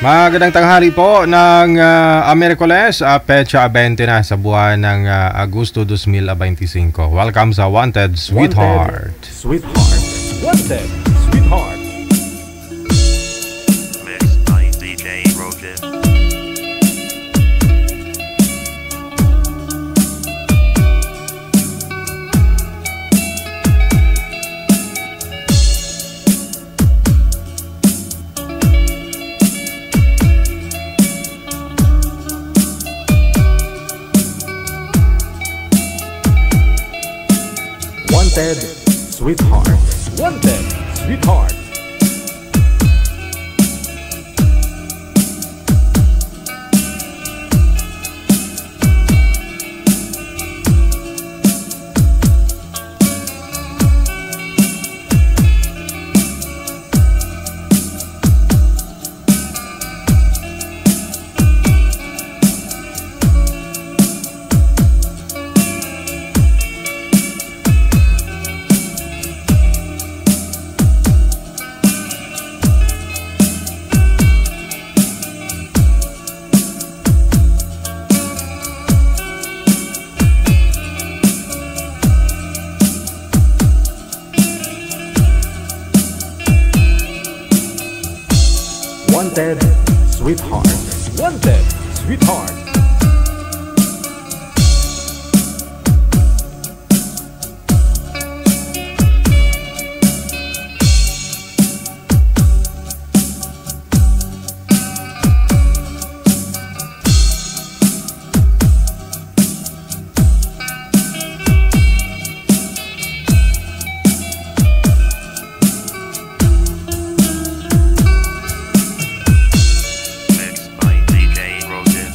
Magandang tanghali po ng Miyerkules, petsa 20 na sa buwan ng Agosto 2025. Welcome sa Wanted Sweetheart. Wanted Sweetheart. Mixed by DJ Roger. Wanted Sweetheart. Wanted Sweetheart. Wanted Sweetheart. Wanted Sweetheart. Mixed by DJ Roger.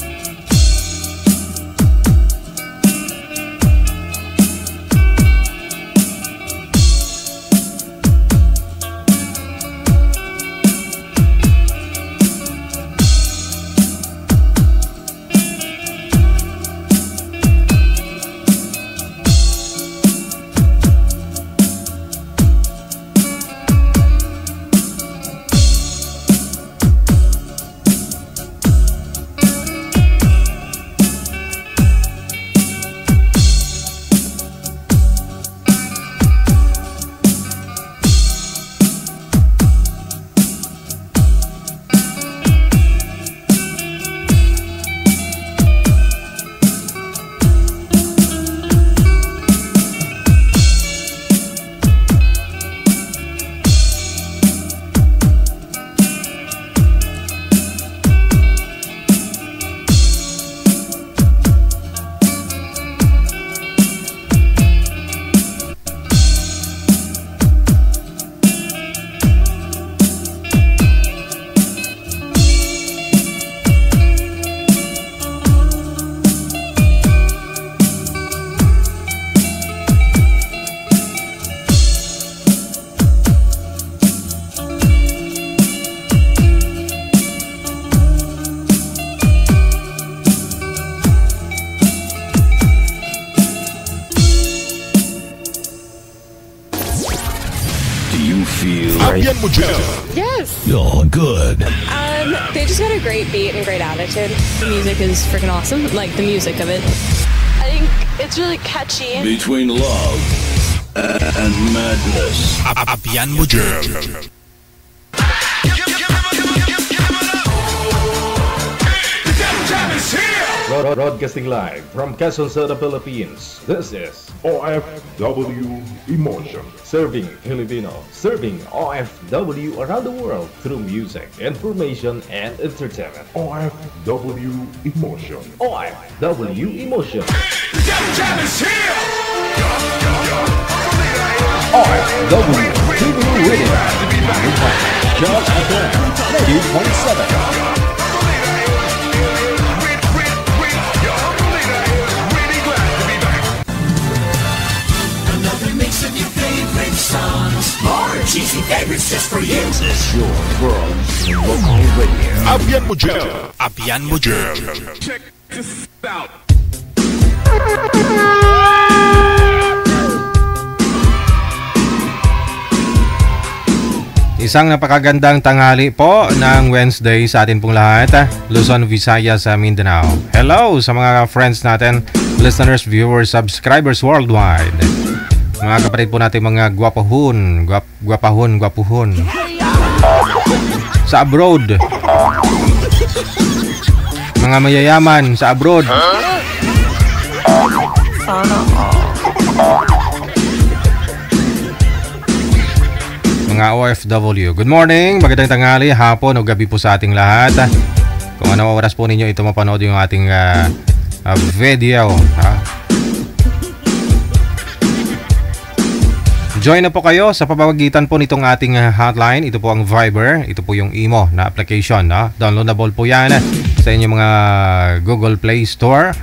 Bien Mujel. Yes. Oh, good. They just got a great beat and great attitude. The music is freaking awesome. Like the music of it. I think it's really catchy. Between love and madness. Bien Mujel. Broadcasting live from Quezon City, Philippines. This is OFW Emotion. Serving Filipino, serving OFW around the world through music, information, and entertainment. OFW Emotion. OFW Emotion. OFW TV Radio. Just FM 90.7. More cheesy favorites just for you. This is your world local radio. Bien Mujel. Bien Mujel. Check this out. Isang napakagandang tanghali po ng Wednesday sa atin pong lahat. Luzon, Visayas, sa Mindanao. Hello sa mga friends natin, listeners, viewers, subscribers worldwide. Mga kapatid po natin mga guwapuhon. Sa abroad. Mga mayayaman sa abroad. Sana Mga OFW. Good morning, magandang tanghali, hapon o gabi po sa ating lahat. Kung ano oras po ninyo ito mapanood yung ating video. Join na po kayo sa pamamagitan po nitong ating hotline. Ito po ang Viber. Ito po yung Imo na application. Downloadable po yan sa inyong mga Google Play Store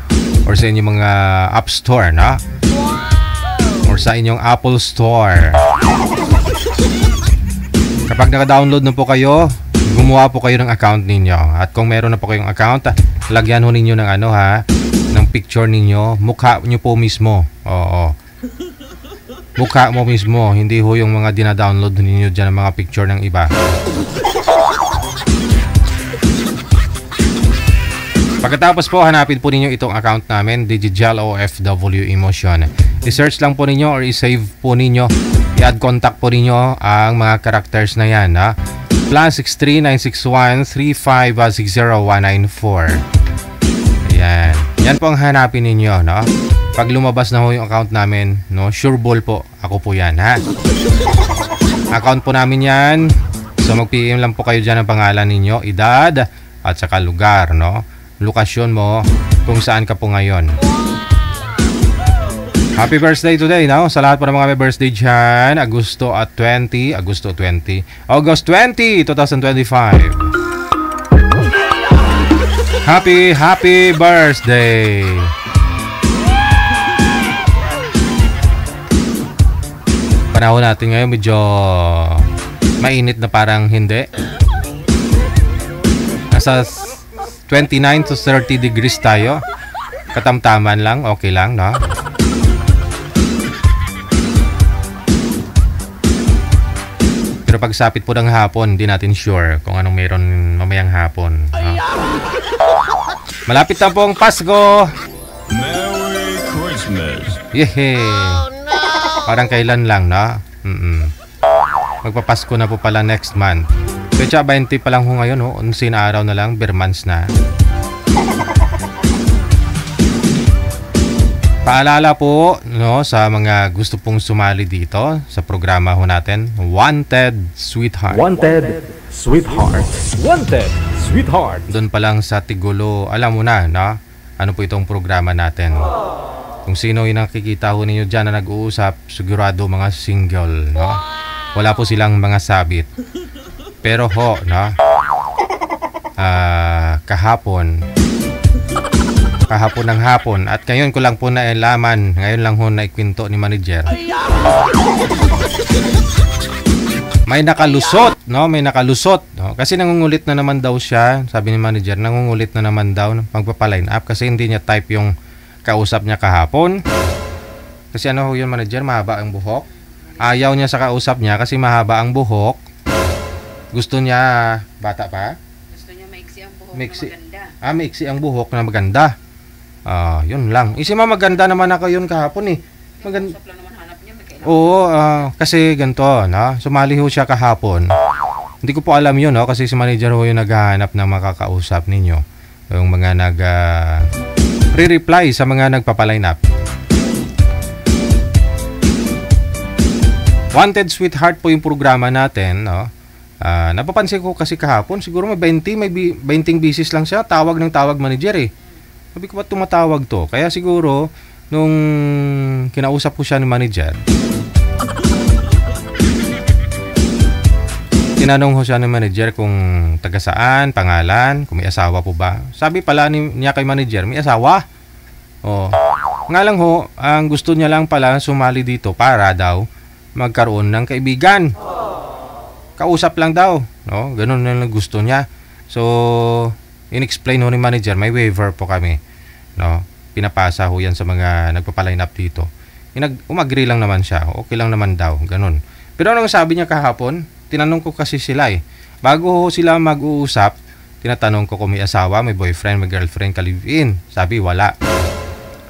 or sa inyong mga App Store. Or sa inyong Apple Store. Kapag naka-download na po kayo, gumawa po kayo ng account ninyo. At kung meron na po kayong account, lagyan ho ninyo ng ng picture ninyo, mukha nyo po mismo. Oo. Mukha mo mismo, hindi ho yung mga dina-download ninyo dyan ng mga picture ng iba. Pagkatapos po, hanapin po ninyo itong account namin, Digigel OFW Emotion. I-search lang po ninyo or i-save po ninyo. I-add contact po ninyo ang mga characters na yan. +63 961 35 60194. Ayan. Yan po ang hanapin ninyo. Pag lumabas na ho yung account namin, sure ball po. Ako po yan. Account po namin yan. So mag-PM lang po kayo dyan ang pangalan ninyo, edad, at saka lugar. Lokasyon mo, kung saan ka po ngayon. Happy birthday today, sa lahat po ng mga may birthday dyan. August 20, 2025. Happy birthday! Panahon natin ngayon medyo mainit na parang hindi. Nasa 29 to 30 degrees tayo. Katamtaman lang, okay lang, Pero pagsapit po ng hapon, hindi natin sure kung anong meron mamayang hapon. Malapit na po ang Pasko. Merry Christmas. Yehey. Parang kailan lang, Magpapasko na po pala next month. Pecha 20 pa lang ho ngayon, 11 na araw na lang, bermans na. Paalala po sa mga gusto pong sumali dito sa programa ho natin, Wanted Sweetheart. Wanted Sweetheart. Wanted Sweetheart. Doon pa lang sa Tigulo, alam mo na, ano po itong programa natin. Kung sino yung nakikita ho ninyo dyan na nag-uusap, sigurado mga single, Wala po silang mga sabit. Pero ho, kahapon ng hapon at ngayon ko lang po nailaman, ngayon lang ho naikwento ni manager. May nakalusot, may nakalusot, kasi nangungulit na naman daw siya, sabi ni manager, nangungulit na naman daw ng pagpapaline up kasi hindi niya type yung kausap niya kahapon. Kasi ano ho yun manager, mahaba ang buhok. Ayaw niya sa kausap niya kasi mahaba ang buhok. Gusto niya bata pa? Gusto niya maiksi ang buhok na maganda. Maiksi ang buhok na maganda. Yun lang. Maganda naman ako yun kahapon eh. Usap lang naman hanap niya. Oo, kasi ganito, sumali ho siya kahapon. Hindi ko po alam yun, kasi si manager ho yung naghahanap ng makakausap ninyo. Yung mga re-reply sa mga nagpapaline up. Wanted Sweetheart po yung programa natin, napapansin ko kasi kahapon, siguro may 20 bisis lang siya, tawag ng tawag manager eh. Sabi ko, ba't tumatawag to? Kaya siguro, nung kinausap ko siya ni manager, tinanong ko siya ni manager kung taga saan, pangalan, kung may asawa po ba. Sabi pala niya kay manager, may asawa. Nga lang ho, ang gusto niya lang pala sumali dito para daw magkaroon ng kaibigan. Kausap lang daw. Ganun na lang gusto niya. So, in-explain ho ni manager, may waiver po kami. Pinapasa ho yan sa mga nagpapaline up dito. Umag-agree lang naman siya. Okay lang naman daw. Ganun. Pero anong sabi niya kahapon? tinanong ko kasi sila eh. Bago sila mag-uusap, tinatanong ko kung may asawa, may boyfriend, may girlfriend, ka-live-in. Sabi, wala.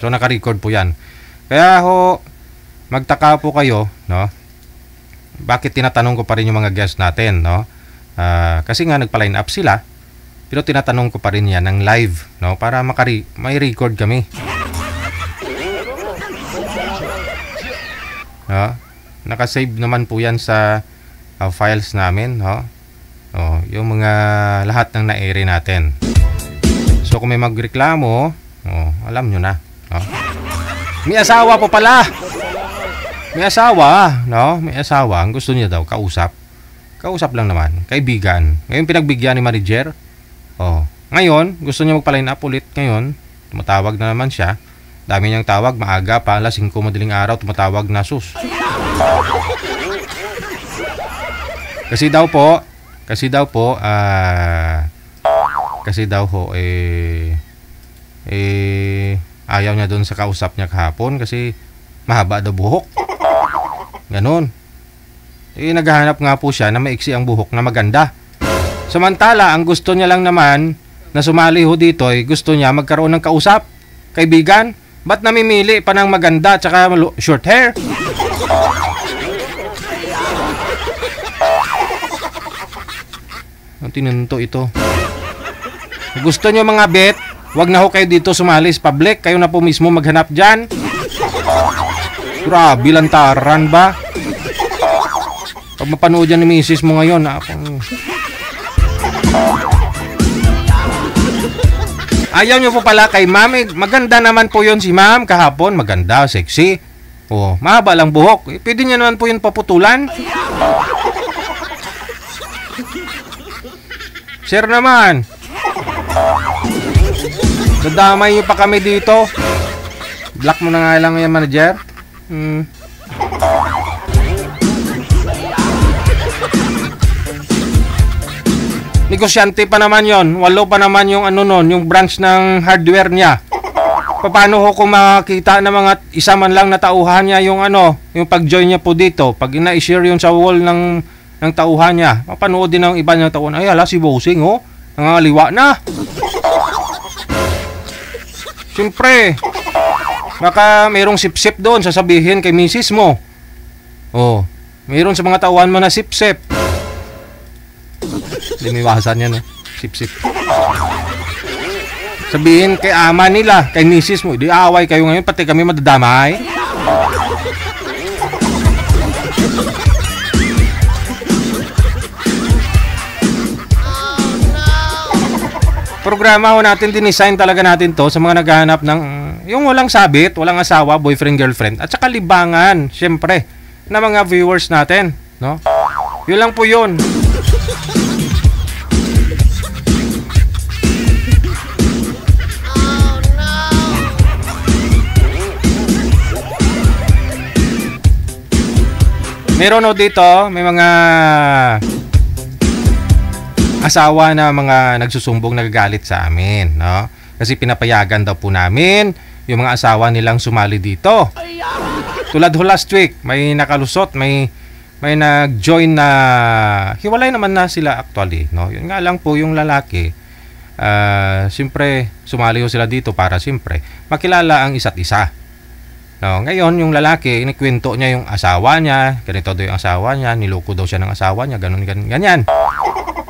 So, naka-record po yan. Kaya ho, magtaka po kayo, no? Bakit tinatanong ko pa rin yung mga guests natin, no? Kasi nga, nagpa-line up sila. Pero tinatanong ko pa rin yan ng live, no? Para may record kami. No? Nakasave naman po yan sa files namin, no? Yung mga lahat ng na-air natin. So kung may magreklamo, alam nyo na, no? May asawa po pala. May asawa, no? May asawa. Ang gusto niya daw kausap. Kausap lang naman, kaibigan. Ngayon pinagbigyan ni manager. Ngayon gusto niya magpa-line up ulit ngayon. Tumatawag na naman siya. Dami niyang tawag, maaga pa, alas 5 madaling araw, tumatawag na sus. Kasi daw ho, ayaw niya doon sa kausap niya kahapon kasi mahaba daw buhok. Ganon. Naghahanap nga po siya na maiksi ang buhok na maganda. Samantala, ang gusto niya lang naman na sumali ho dito ay gusto niya magkaroon ng kausap, kaibigan. Ba't namimili pa ng maganda at saka short hair? Ang tinunto ito. Gusto nyo mga bet, wag na ho kayo dito sumali sa public. Kayo na po mismo maghanap dyan. Grabe, lantaran ba? Pag mapanood yan ni misis mo ngayon, ayaw nyo po pala kay ma'am. Maganda naman po yun si ma'am kahapon. Maganda, sexy. Mahaba lang buhok. Pwede nyo naman po yun paputulan. Sir naman. Dadamay nyo pa kami dito. Block mo na nga lang yan, manager. Negosyante pa naman yon. 8 pa naman yung yung branch ng hardware niya. Paano ho kung makita na mga isa man lang na tauhan niya yung yung pag-join niya po dito. Pag ina-share yun sa wall ng tauhan niya, mapanood din ng iba niyang tauhan. Ay, hala, si Bossing, nangangaliwa na. Siyempre, baka mayroong sip-sip doon, sasabihin kay misis mo. Mayroon sa mga tauhan mo na sip-sip. Limiwasan yan, sip-sip. Sabihin kay ama nila, kay misis mo, di away kayo ngayon, pati kami madadamay. Programa ho natin, dinesign talaga natin to sa mga naghahanap ng yung walang sabit, walang asawa, boyfriend, girlfriend, at saka libangan, syempre, na mga viewers natin, no? Yun lang po yun. Meron ho dito, may mga asawa na mga nagsusumbong, nagagalit sa amin, no? Kasi pinapayagan daw po namin yung mga asawa nilang sumali dito. Tulad ho last week, may nakalusot, may nag-join na hiwalay naman na sila actually, no? Yun nga lang po yung lalaki. Siyempre, sumali ho sila dito para siyempre makilala ang isa't isa. No, ngayon yung lalaki, inikwento niya yung asawa niya, ganito daw yung asawa niya, niloko daw siya ng asawa niya, ganyan.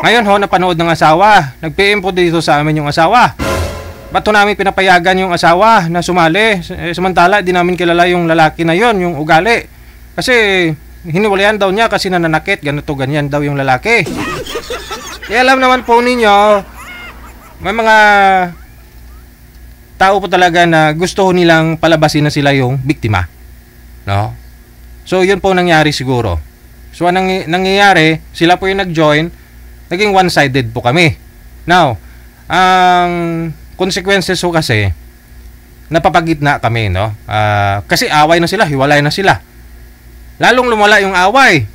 Ngayon ho, napanood ng asawa, nag-PM po dito sa amin yung asawa. Ba't ho namin pinapayagan yung asawa na sumali? Samantala, di namin kilala yung lalaki na yon, yung ugali. Kasi hiniwalayan daw niya kasi nananakit, ganyan daw yung lalaki. Alam naman po ninyo, may mga tao po talaga na gusto nilang palabasin na sila yung biktima, no? So yun po nangyari siguro. So anong nangyayari, sila po yung nag-join, naging one-sided po kami. Now, ang consequences po kasi napapagitna kami, no? Kasi away na sila, hiwalay na sila. Lalong lumala yung away.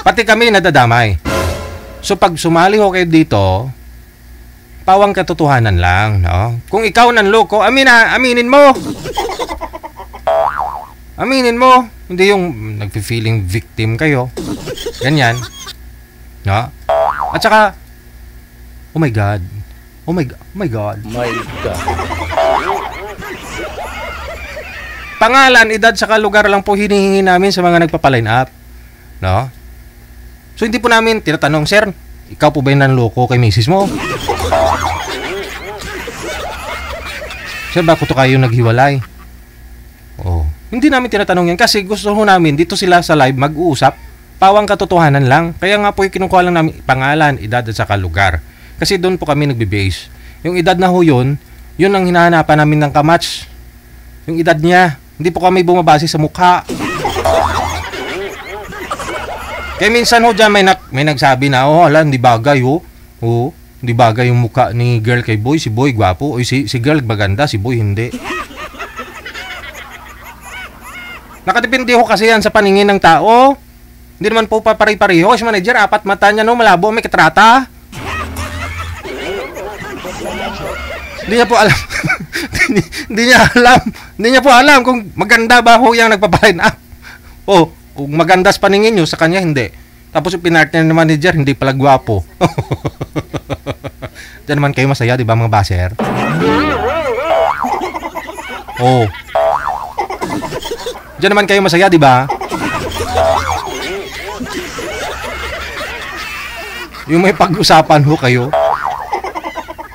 Pati kami nadadamay. So pag sumali ho kayo dito, pawang katotohanan lang, no? Kung ikaw nanloko, aminin mo. Aminin mo, hindi yung nagfi-feeling victim kayo. Ganyan. No? At saka, oh my God. Oh my God. Oh my God. My God. Pangalan, edad, saka lugar lang po hinihingi namin sa mga nagpapaline up. No? So hindi po namin tinatanong, sir, ikaw po ba yung nanloko kay misis mo? Sir, bakit kayo naghiwalay? Oh, hindi namin tinatanong yan kasi gusto ho namin dito sila sa live mag-uusap, pawang katotohanan lang. Kaya nga po yung kinukuha lang namin pangalan, edad at saka lugar. Kasi doon po kami nagbe-base. Yung edad na ho yun ang hinahanapan namin ng kamatch. Yung edad niya. Hindi po kami bumabase sa mukha. Kaya minsan ho dyan may nagsabi na, oh hala, hindi bagay ho. Oh, hindi bagay yung mukha ni girl kay boy. Si boy gwapo. O si girl maganda, si boy hindi. Nakadepende ho kasi yan sa paningin ng tao. Hindi naman po pare-pareho. Kasi manager, 4 mata niya no, malabo, may katrata. Hindi niya po alam. Hindi niya po alam kung maganda ba ho yung nagpapaline up. O, kung maganda sa paningin nyo, sa kanya hindi. Tapos yung pinartner ng manager, hindi pala gwapo. Diyan naman kayo masaya, di ba mga baser? Oh. Diyan naman kayo masaya, di ba? Yung may pag-usapan ho kayo.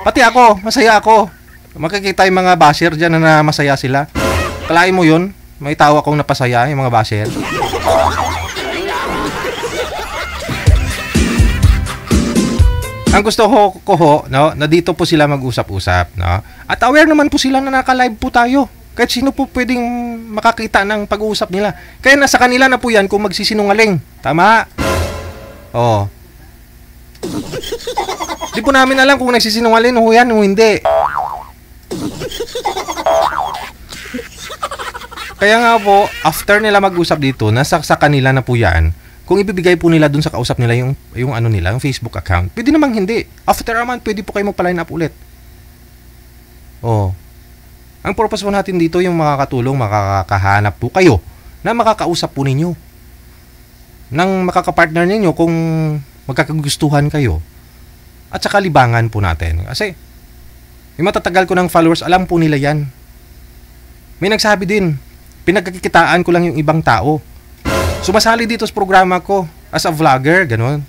Pati ako, masaya ako. Makikita yung mga basher dyan na masaya sila. Kalain mo yun, may tao akong napasaya, yung mga basher. Ang gusto ko ho, no, na dito po sila mag-usap-usap, no? At aware naman po sila na naka-live po tayo. Kahit sino po pwedeng makakita ng pag-uusap nila. Kaya nasa kanila na po yan kung magsisinungaling. Tama? Oo. Di po namin alam kung nagsisinungaling o yan o hindi. Kaya nga po, after nila mag-usap dito, nasa sa kanila na po yan. Kung ibibigay po nila dun sa kausap nila yung ano nila, yung Facebook account, pwede namang hindi. After a month, pwede po kayo magpa-line up ulit. Oh. Ang purpose po natin dito yung makakatulong, makakahanap po kayo na makakausap po ninyo. Nang makakapartner ninyo kung magkakagustuhan kayo. At saka libangan po natin. Kasi, yung matatagal ko ng followers, alam po nila yan. May nagsabi din, pinagkakitaan ko lang yung ibang tao. Sumasali dito sa programa ko as a vlogger, ganun.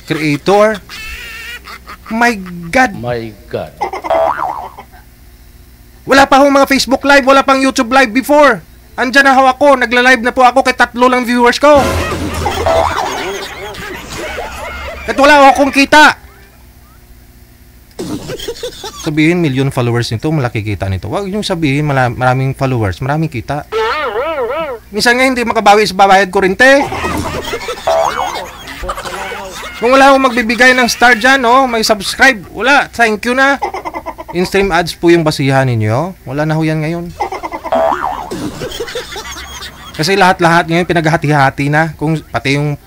Creator. My God. My God. Wala pa akong mga Facebook live, wala pang YouTube live before. Andyan na ho ako, nagla-live na po ako kay 3 lang viewers ko. At wala akong kita. Sabihin, million followers nito, malaki kita nito. Huwag yung sabihin, maraming followers, maraming kita. Minsan nga hindi makabawi sa babayad kuryente. Kung wala akong magbibigay ng star dyan, oh, may subscribe, wala, thank you na. In-stream ads po yung basihan ninyo. Wala na ho yan ngayon. Kasi lahat-lahat ngayon pinaghati-hati na. Kung pati yung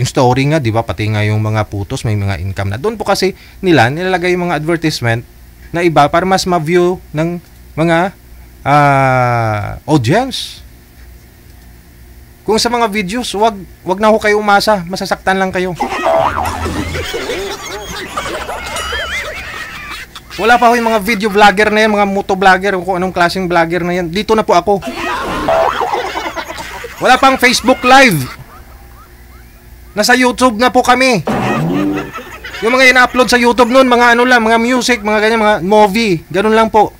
story nga, di ba? Pati nga yung mga putos, may mga income na. Doon po kasi nilalagay yung mga advertisement na iba para mas ma-view ng mga audience. Kung sa mga videos, wag na ho kayo umasa. Masasaktan lang kayo. Wala pa ho yung mga video vlogger na yan, mga moto vlogger, kung anong klaseng vlogger na yan. Dito na po ako. Wala pang Facebook Live. Nasa YouTube na po kami. Yung mga ina-upload sa YouTube noon, mga ano lang, mga music, mga ganyan, mga movie. Ganun lang po.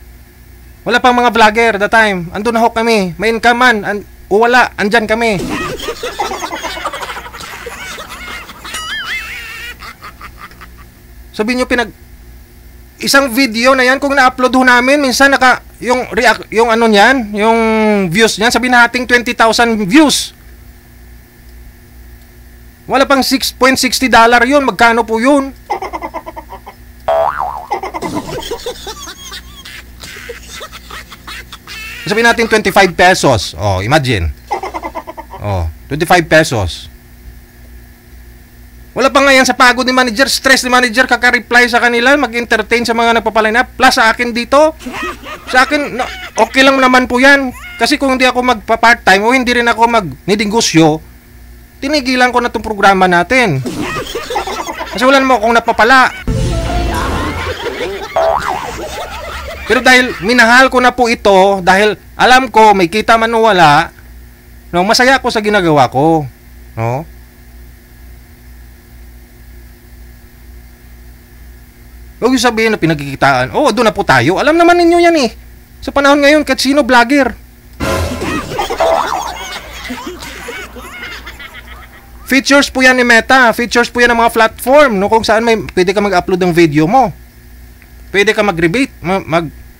Wala pang mga vlogger that time. Andun na ho kami. May income man. O wala, andyan kami. Sabihin nyo, isang video na yan, kung na-upload ho namin, minsan yung ano niyan, yung views niyan, sabihin natin 20,000 views. Wala pang $6.60 yun. Magkano po yun? Sabihin natin 25 pesos. Oh, imagine. Oh, 25 pesos. Wala pa nga yan sa pagod ni manager, stress ni manager, kaka-reply sa kanila, mag-entertain sa mga nagpapaline up. Plus sa akin dito, sa akin, okay lang naman po yan. Kasi kung hindi ako magpa-part-time o hindi rin ako mag-nidingusyo, tinigilan ko na itong programa natin. Kasi wala naman akong napapala. Pero dahil minahal ko na po ito, dahil alam ko may kita man o wala, no, masaya ako sa ginagawa ko. No? Huwag yung sabihin na pinagkikitaan. Oo, doon na po tayo. Alam naman ninyo yan eh. Sa panahon ngayon, kahit sino vlogger. Features po yan ni Meta. Features po yan ng mga platform. No? Kung saan pwede ka mag-upload ng video mo. Pwede ka mag-rebate.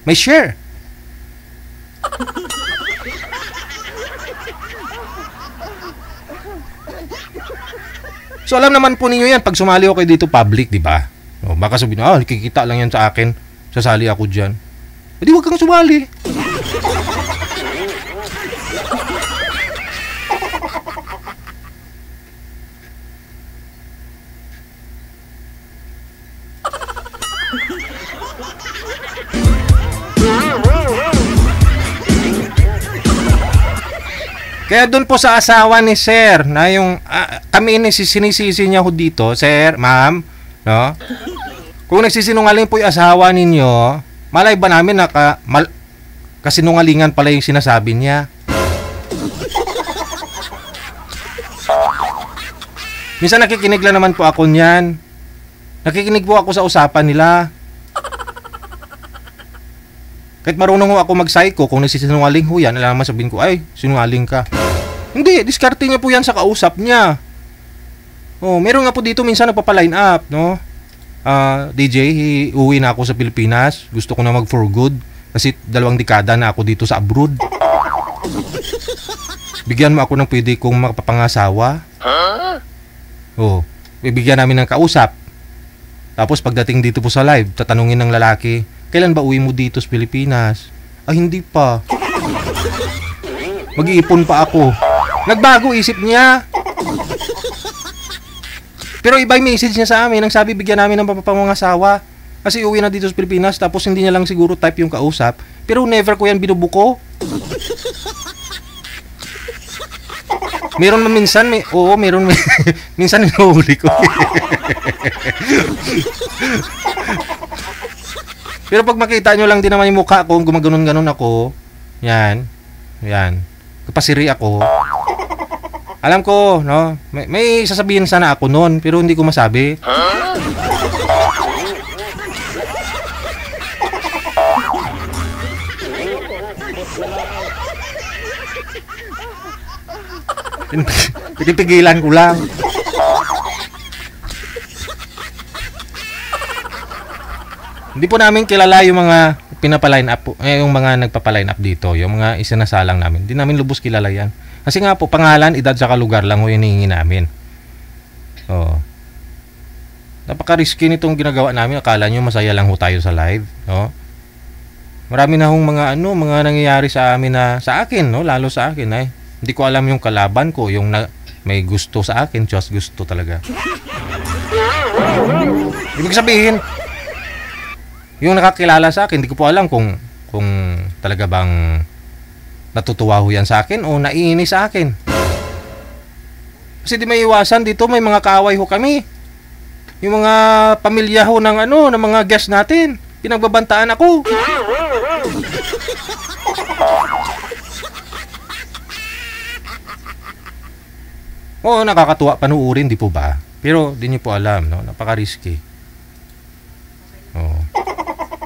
May share. So alam naman po ninyo yan. Pag sumali ako kayo dito public, di ba? O, baka sabihin, nakikita lang yan sa akin. Sasali ako dyan. Hindi, huwag kang sumali. Kaya doon po sa asawa ni Sir, na yung, kami sinisisi niya ho dito, Sir, Ma'am, no? Kung nagsisinungaling po yung asawa ninyo, malay ba namin na kasinungalingan pala yung sinasabi niya? Minsan nakikinig lang naman po ako niyan. Nakikinig po ako sa usapan nila. Kahit marunong ho ako mag-psycho, kung nagsisinungaling ho yan, alam naman sabihin ko, ay, sinungaling ka. Hindi, diskarte niya po yan sa kausap niya. Oh, meron nga po dito minsan nagpapa-line up, no? DJ, uwi na ako sa Pilipinas. Gusto ko na mag for good kasi 2 dekada na ako dito sa abroad. Bigyan mo ako ng pwede kong makapangasawa. Oh, bibigyan namin ng kausap. Tapos pagdating dito po sa live, tatanungin ng lalaki, kailan ba uwi mo dito sa Pilipinas? Hindi pa. Mag-iipon pa ako. Nagbago isip niya. Pero iba yung message niya sa amin. Ang sabi, bigyan namin ng papangasawa. Kasi uwi na dito sa Pilipinas. Tapos hindi niya lang siguro type yung kausap. Pero never ko yan binubuko. Meron man minsan. Meron. Minsan inuhuli ko. Pero pag makita nyo lang din naman yung mukha ko, gumaganon-ganon ako. Yan. Kapasiri ako. Alam ko, no? May sasabihin sana ako noon, pero hindi ko masabi. Pinipigilan ko lang. Hindi po namin kilala yung mga pinapa-line up po, yung mga nagpapa-line up dito, yung mga isinasalang namin. Hindi namin lubos kilala yan. Kasi nga po, pangalan, edad, saka lugar lang ho yung hinihingi namin. Oh. Napaka-risky nitong ginagawa namin. Akala nyo masaya lang ho tayo sa live. No? Marami na hong mga nangyayari sa amin na, sa akin, no? Lalo sa akin. Hindi ko alam yung kalaban ko, yung may gusto sa akin, just gusto talaga. Ibig sabihin, yung nakakilala sa akin, hindi ko po alam kung talaga bang natutuwa ho yan sa akin o naiinis sa akin. Kasi di may iwasan dito, may mga kaaway ho kami. Yung mga pamilya ho ng mga guest natin. Pinagbabantaan ako. Oo, nakakatuwa panuurin, di po ba? Pero di niyo po alam, no? Napaka-risky. Oo.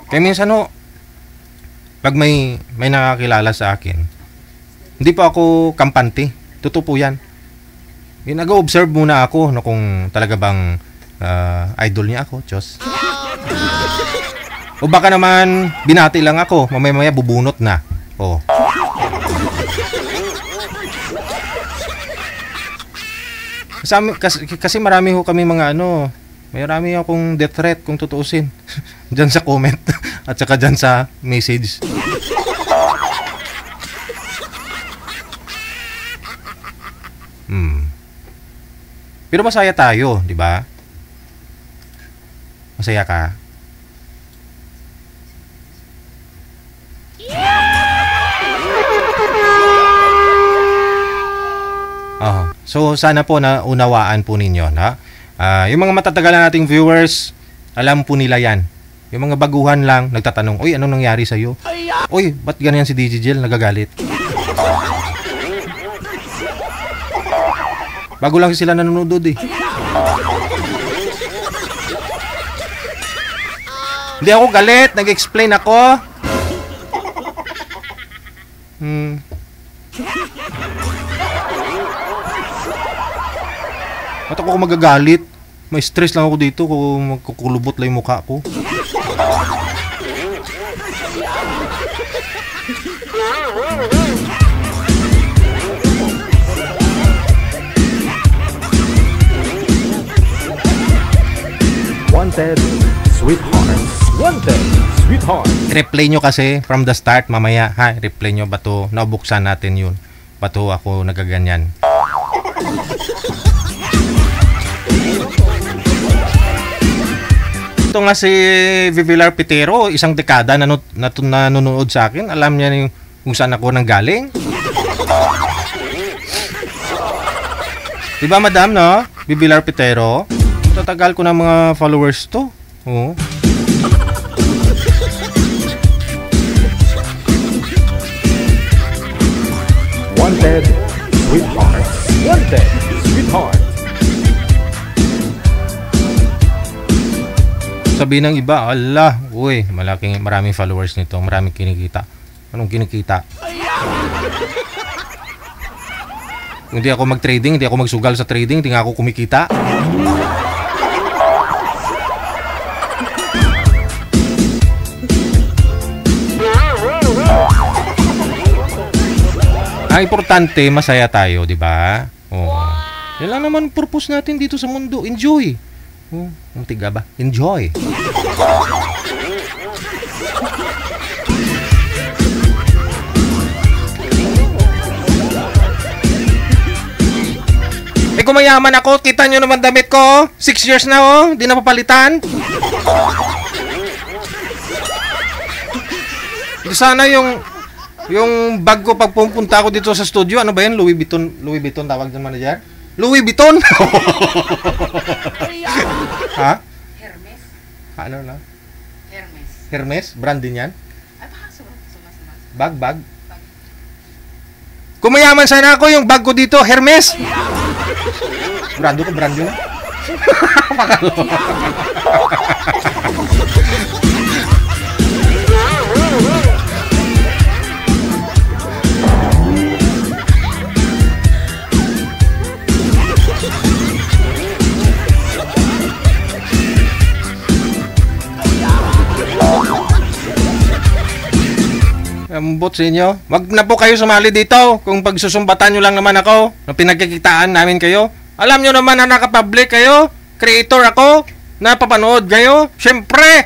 Kaya minsan pag may nakakilala sa akin, hindi po ako kampante. Totoo po yan. Nag-observe muna ako kung talaga bang idol niya ako, Diyos. O baka naman binati lang ako, mamaya bubunot na. Oh. Kasi marami ho kami mga marami akong death threat kung tutuusin. Diyan sa comment at saka diyan sa message. Pero masaya tayo, di ba? Masaya ka? Oh, so sana po na unawaan po ninyo, na yung mga matatagal na nating viewers, alam po nila yan. Yung mga baguhan lang nagtatanong, "Uy, anong nangyari sa iyo? Uy, ba't ganyan si DJ Jel, nagagalit?" Bago lang sila nanonood eh. Hindi ako galit, nag-explain ako. Ba't ako magagalit? May stress lang ako dito kung magkukulubot lang yung mukha ko. Wanted, sweethearts. Wanted, sweetheart. Replay nyo kasi from the start mamaya, ha? Replay nyo, bato, nabuksan natin yun. Bato ako nagaganyan. Ito nga si Vivilar Pitero, isang dekada nanonood sa akin. Alam niya kung saan ako nanggaling. Diba madam, no? Vivilar Pitero. Tatagal ko ng mga followers to. Oo. Wanted, sweetheart. Wanted, sweetheart. Sabi ng iba, Allah, uy, maraming followers nito, maraming kinikita. Anong kinikita? Hindi ako mag-trading, hindi ako magsugal sa trading, hindi nga ako kumikita. Ang importante, masaya tayo, di ba? Oh. Yan lang naman purpose natin dito sa mundo, enjoy. Oh, ang tiga ba? Enjoy. Eh kung mayaman ako, kita nyo naman damit ko. 6 years na oh, di na papalitan. Sana yung bag ko pag pumunta ako dito sa studio, ano ba yan? Louis Vuitton tawag ng manager? Louis Vuitton? Ha? Hermes. Ano na? Hermes. Hermes? Brand din yan? Ay, baka sumas. Bag? Kung mayaman sana ako, yung bag ko dito, Hermes! Brand yun? Ambot sa inyo. Wag na po kayo sumali dito. Kung pagsusumbatan nyo lang naman ako, na pinagkikitaan namin kayo. Alam nyo naman na nakapublic kayo. Creator ako. Napapanood kayo. Siyempre!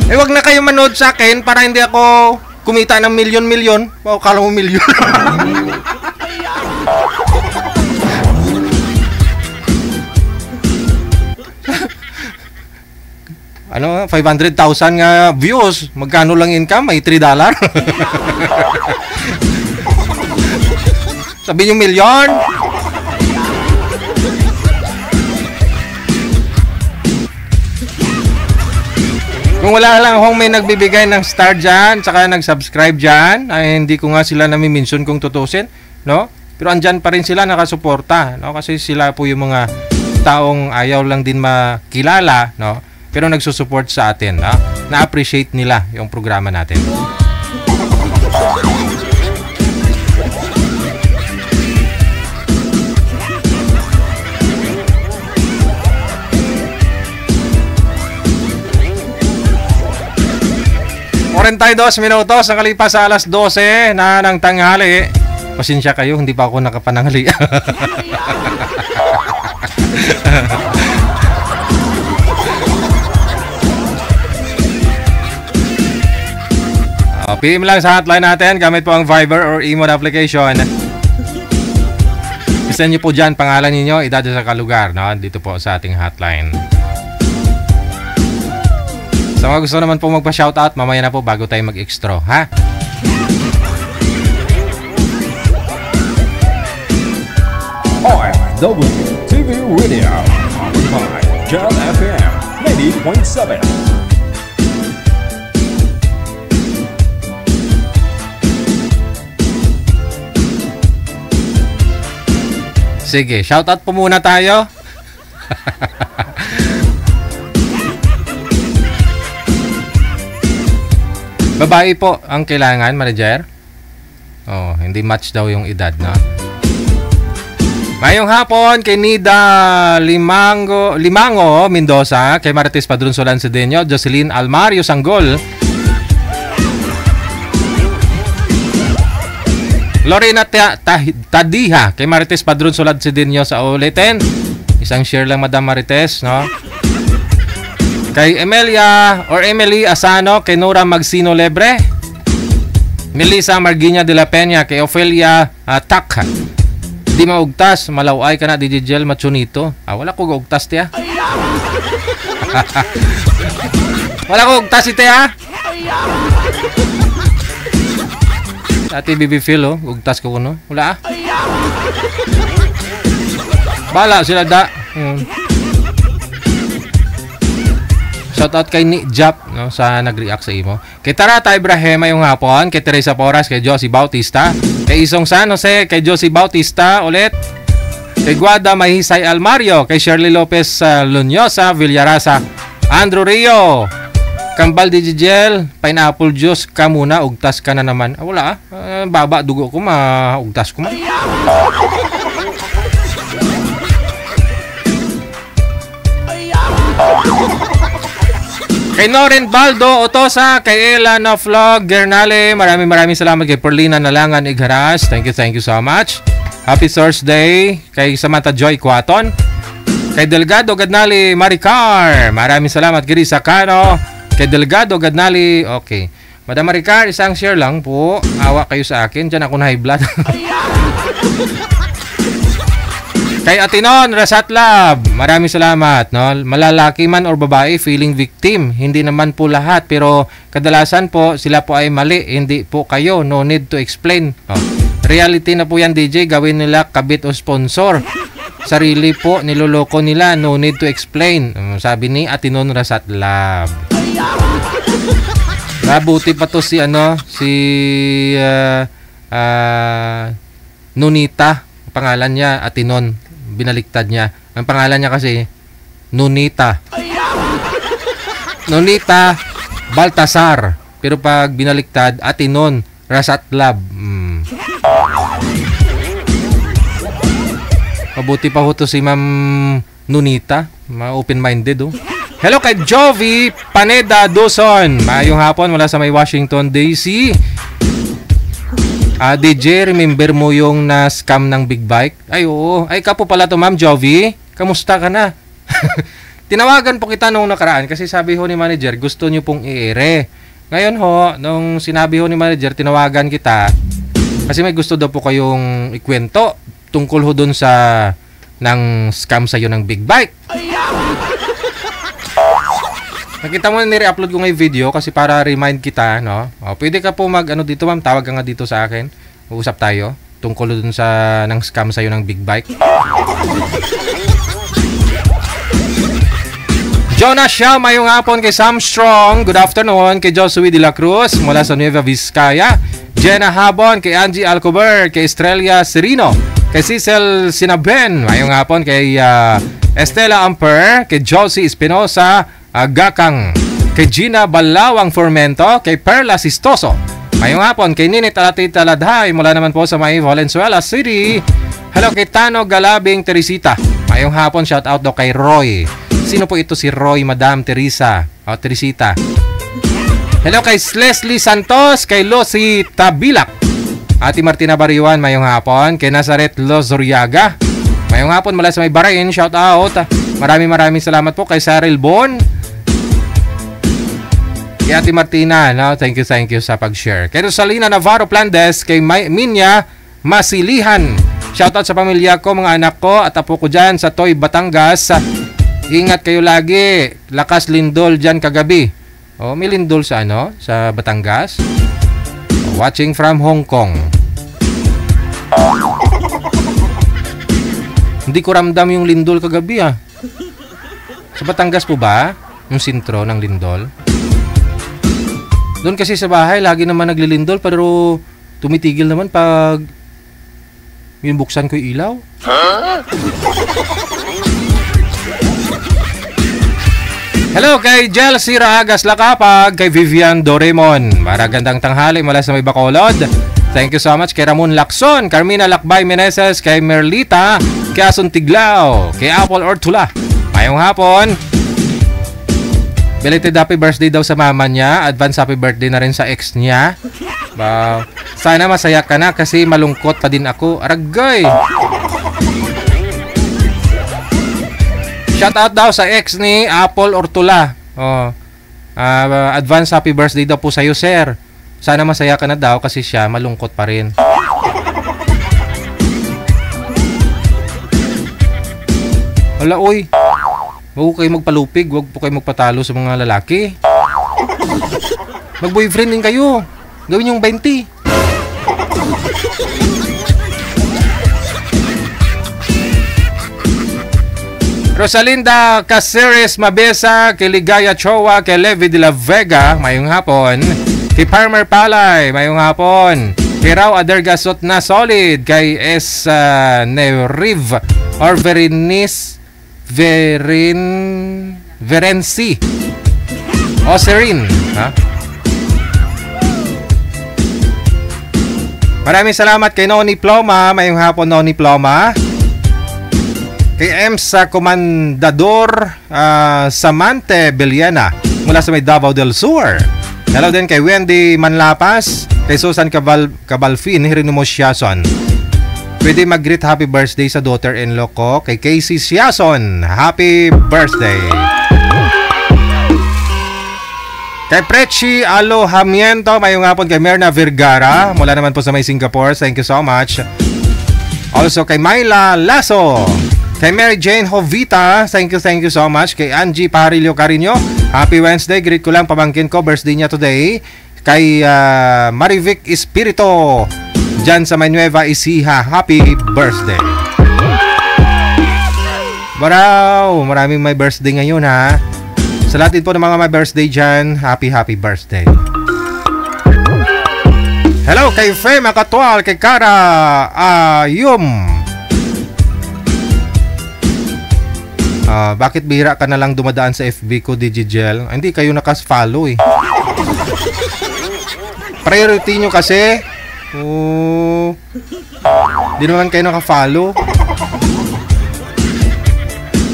Eh wag na kayo manood sa akin para hindi ako kumita ng milyon-milyon. O kala mo milyon. Ano, 500,000 nga views. Magkano lang income? May $3. Sabi nyo milyon? Kung wala lang akong may nagbibigay ng star dyan, saka nag-subscribe dyan, ay hindi ko nga sila nami-mention kung tutusin, no? Pero andyan pa rin sila nakasuporta, no? Kasi sila po yung mga taong ayaw lang din makilala, no? Pero nagsusupport sa atin, no? Na-appreciate nila yung programa natin. Dos minutos ang kalipas sa alas 12 na ng tanghali. Pasensya kayo, hindi pa ako nakapananghali. PM lang sa hotline natin gamit po ang Viber or Imo na application. Isend niyo po dyan pangalan ninyo, edad sa kalugar, no? Dito po sa ating hotline. Sa mga gusto naman po magpa-shoutout, mamaya na po bago tayo mag-extra, ha? OFW TV Radio by Jam FM 90.7. Sige, shoutout po muna tayo. Babae po ang kailangan, manager. Oh, hindi match daw yung edad, no? Ngayong hapon kay Nida Limango Mendoza, kay Marites Padron Solan Cedeño, Jocelyn Almario Sanggol, Lorena Tadiha, kay Marites Padron Solan Cedeño sa ulitin. Isang share lang, Madam Marites, no? Kay Emily Asano, kay Nora Magsino Lebre, Melissa Marguina de la Peña, kay Ofelia Takha. Di maugtas, malaway ka na, DJ Jel Machunito. Wala ko ugtas, tiya. Wala ko ugtas, tiya. Ati BB Phil, oh. Ugtas ko kuno. Wala, Bala sila da. Shoutout kay Nick Jap, no, sa nag-react sa imo. Kay Tarata Ibrahim yung hapon, kay Teresa Porras, kay Josie Bautista, kay Isong San Jose, kay Josie Bautista ulit, kay Guada Mahisay Almario, kay Shirley Lopez Lunyosa Villarasa, Andrew Rio, Kambal Digigel, Pineapple Juice ka muna, ugtas ka na naman. Wala, baba dugo ko, ugtas ko. Kay Noren Baldo Otosa, kay Ella Noflog Gernale, maraming salamat. Kay Perlina Nalangan Igharas, thank you so much. Happy Thursday. Kay Samantha Joy Quaton, kay Delgado Gadnali Maricar, maraming salamat. Kay Risa Cano, kay Delgado Gadnali, okay. Madam Maricar, isang share lang po, awa kayo sa akin, dyan ako na high blood. Kay Atinon Rasatlab, maraming salamat, no? Malalaki man or babae feeling victim, hindi naman po lahat, pero kadalasan po sila po ay mali, hindi po kayo, no need to explain. Reality na po yan, DJ, gawin nila kabit o sponsor. Sarili po niloloko nila, no need to explain. Sabi ni Atinon Rasatlab. Mabuti pa to si Nunita, pangalan niya Atinon. Binaliktad niya. Ang pangalan niya kasi Nunita Baltasar. Pero pag binaliktad, Atinon Rasatlab. Mabuti pa ho to si Ma'am Nunita. Open-minded, oh. Hello kay Jovi Paneda Dawson. Maayong hapon mula sa may Washington, D.C. DJ, remember mo yung na-scam ng big bike? Ay, oo. Ay, ka po pala to, Ma'am Jovi. Kamusta ka na? Tinawagan po kita nung nakaraan kasi sabi ho ni manager, gusto nyo pong i-ere. Ngayon ho, nung sinabi ho ni manager, tinawagan kita kasi may gusto daw po kayong ikwento tungkol ho dun sa ng scam sa'yo ng big bike. Nakita mo na nire-upload ko ngayong video kasi para remind kita, no? Pwede ka po dito, ma'am, tawag ka nga dito sa akin. Uusap tayo tungkol dun sa ng scam sa'yo ng big bike. Jonas Shaw, mayong hapon kay Sam Strong. Good afternoon kay Josue de la Cruz mula sa Nueva Vizcaya. Jenna Habon, kay Angie Alcover, kay Estrella Serino, kay Cecil Sinaben. Mayong hapon kay Estela Amper, kay Josie Espinosa Gakang, kay Gina Balawang Formento, kay Perla Sistoso. Mayong hapon kay Ninit Alatita Ladhay mula naman po sa may Valenzuela City. Hello kay Tano Galabing Teresita. Mayong hapon, shout out daw kay Roy. Sino po ito si Roy, Madam Teresa o Teresita? Hello kay Leslie Santos, kay Lucy Tabilak, Ate Martina Bariwan. Mayong hapon kay Nazaret Lozoriaga. Mayong hapon mula sa may Bahrain, shout out. Maraming salamat po kay Saril Bon. Kay Ate Martina, no? Thank you sa pag-share. Kay Rosalina Navarro Plandes, kay Minya Masilihan. Shoutout sa pamilya ko, mga anak ko at apo ko dyan sa Toy, Batangas. Ingat kayo lagi. Lakas lindol dyan kagabi. Oh, may lindol sa sa Batangas. Watching from Hong Kong. Hindi ko ramdam yung lindol kagabi Sa Batangas po ba? Yung sintro ng lindol? Doon kasi sa bahay, lagi naman naglilindol pero tumitigil naman pag yung buksan ko yung ilaw. Hello kay Jelcy Raagas Lakapag, kay Vivian Doremon. Maragandang tanghali mula sa may Bacolod. Thank you so much kay Ramon Lacson, Carmina Lakbay Meneses, kay Merlita, kay Asun Tiglao, kay Apple Ortula. Mayong hapon. Belated happy birthday daw sa mama niya. Advance happy birthday na rin sa ex niya. Wow. Sana masaya ka na kasi malungkot pa din ako. Aragay. Shoutout daw sa ex ni Apple Ortula. Advance happy birthday daw po sa iyo, sir. Sana masaya ka na daw kasi siya malungkot pa rin. Wala, oy. Huwag kayo magpalupig, huwag po kayo magpatalo sa mga lalaki. Mag-boyfriend din kayo. Gawin yung 20. Rosalinda Caceres Mabesa, kay Ligaya Chowa, kay Levi de la Vega, mayong hapon. Kay Farmer Palay, mayong hapon. Kay Rao Adergasot na solid, kay S. Neriv or Verenci o Serin, Maraming salamat kay Noni Ploma, mayong hapon Noni Ploma. Kay Emsa Comandador Samante Beliana mula sa may Davao del Sur. Hello din kay Wendy Manlapas, kay Susan Cabalfin Hirinimo Siason. Pwede mag-greet happy birthday sa daughter-in-law ko, kay Casey Siason. Happy birthday! Kay Prechi Alohamiento, mayong hapon kay Merna Vergara, mula naman po sa may Singapore. Thank you so much. Also kay Myla Lasso, kay Mary Jane Hovita, thank you so much. Kay Angie Pajarillo Carino, happy Wednesday. Greet ko lang pamangkin ko, birthday niya today. Kay Marivic Espirito, dyan sa may Nueva Ecija, happy birthday. Wow, maraming may birthday ngayon Sa lahat din po ng mga may birthday dyan, happy birthday. Hello kay Faye Makatual, kay Kara Ayum. Bakit bihira ka na lang dumadaan sa FB ko, Digigel? Hindi kayo nakas-follow Priority nyo kasi. Di naman kayo naka-follow.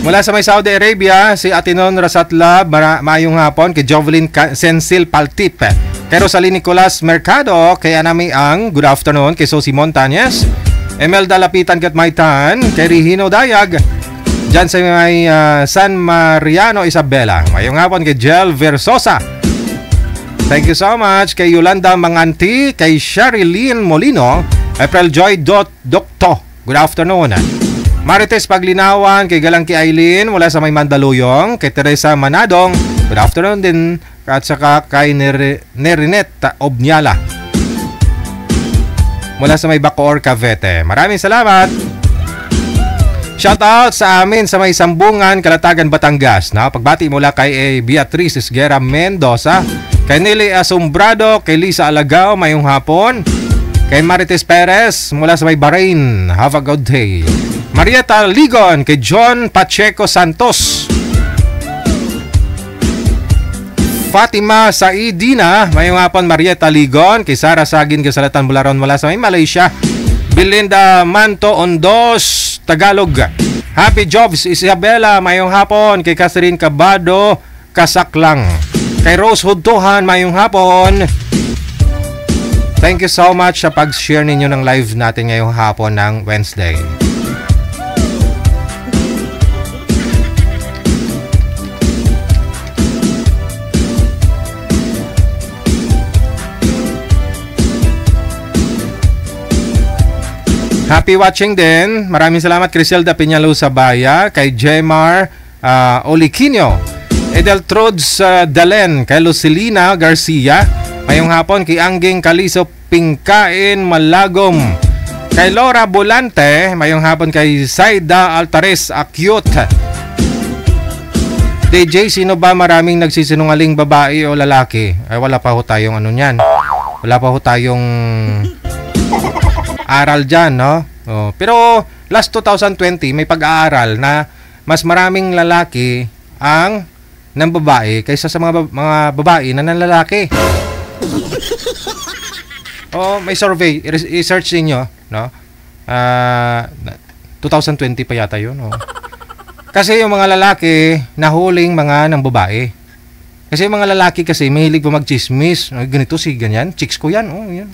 Mula sa may Saudi Arabia, si Atinon Rasatla, mayong hapon. Kay Jovelyn Sensil Paltip, kay Rosalie Nicolas Mercado, kay Anami Ang, good afternoon. Kay Sosi Montañez, Emelda Lapitan Katmaitan, kay Rihino Dayag, dyan sa may San Mariano Isabela. Mayong hapon kay Jel Versosa. Thank you so much kay Yolanda Manganti, kay Sherilyn Molino, April Joy Docto. Good afternoon. Marites Paglinawan, kay Galangki Aileen mula sa may Mandaluyong, kay Teresa Manadong. Good afternoon din. At saka kay Nerinet Obnyala mula sa may Bacoor, Cavite. Maraming salamat. Shoutout sa amin sa may Sambungan, Kalatagan, Batangas. Pagbati mula kay Beatriz Esguera Mendoza, kay Nelly Asombrado, kay Lisa Alagao, mayong hapon. Kay Marites Perez mula sa may Bahrain, have a good day. Marieta Ligon, kay John Pacheco Santos. Fatima Saidina, mayong hapon Marieta Ligon. Kay Sara Sagin, kay Salatan Bularon mula sa may Malaysia. Belinda Manto Ondos, Tagalog. Happy Jobs Isabela, mayong hapon. Kay Catherine Cabado Kasaklang. Kay Rose Hudtuhan, mayong hapon. Thank you so much sa pag-share ninyo ng live natin ngayong hapon ng Wednesday. Happy watching din. Maraming salamat Criselda Peñalo Sabaya, kay Jemar Oliquino, Edeltrods Dalen, kay Lucilina Garcia. Mayong hapon kay Angging Kaliso Pingkain Malagom, kay Laura Bolante. Mayong hapon kay Saida Altares Akyot. DJ, sino ba maraming nagsisinungaling, babae o lalaki? Ay wala pa ho tayong ano niyan. Wala pa ho tayong aral dyan, no? Oh, pero last 2020 may pag-aaral na mas maraming lalaki ang ng babae kaysa sa mga babae na ng lalaki. Oh, may survey, i-search niyo, no? 2020 pa yata 'yun, oh. Kasi yung mga lalaki nahuling mga ng babae. Kasi yung mga lalaki kasi mahilig pa magchismis. Ganito si ganyan, chicks ko yan, oh, yan.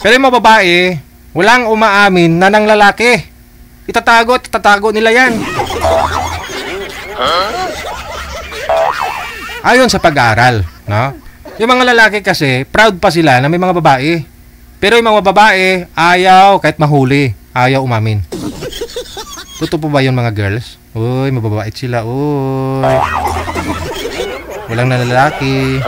Pero yung mga babae, walang umaamin na ng lalaki. Itatago nila yan. Ayon sa pag-aaral, no? Yung mga lalaki kasi, proud pa sila na may mga babae. Pero yung mga babae, ayaw kahit mahuli, ayaw umamin. Totoo po ba yun mga girls? Uy, mababait sila, uy. Walang na lalaki.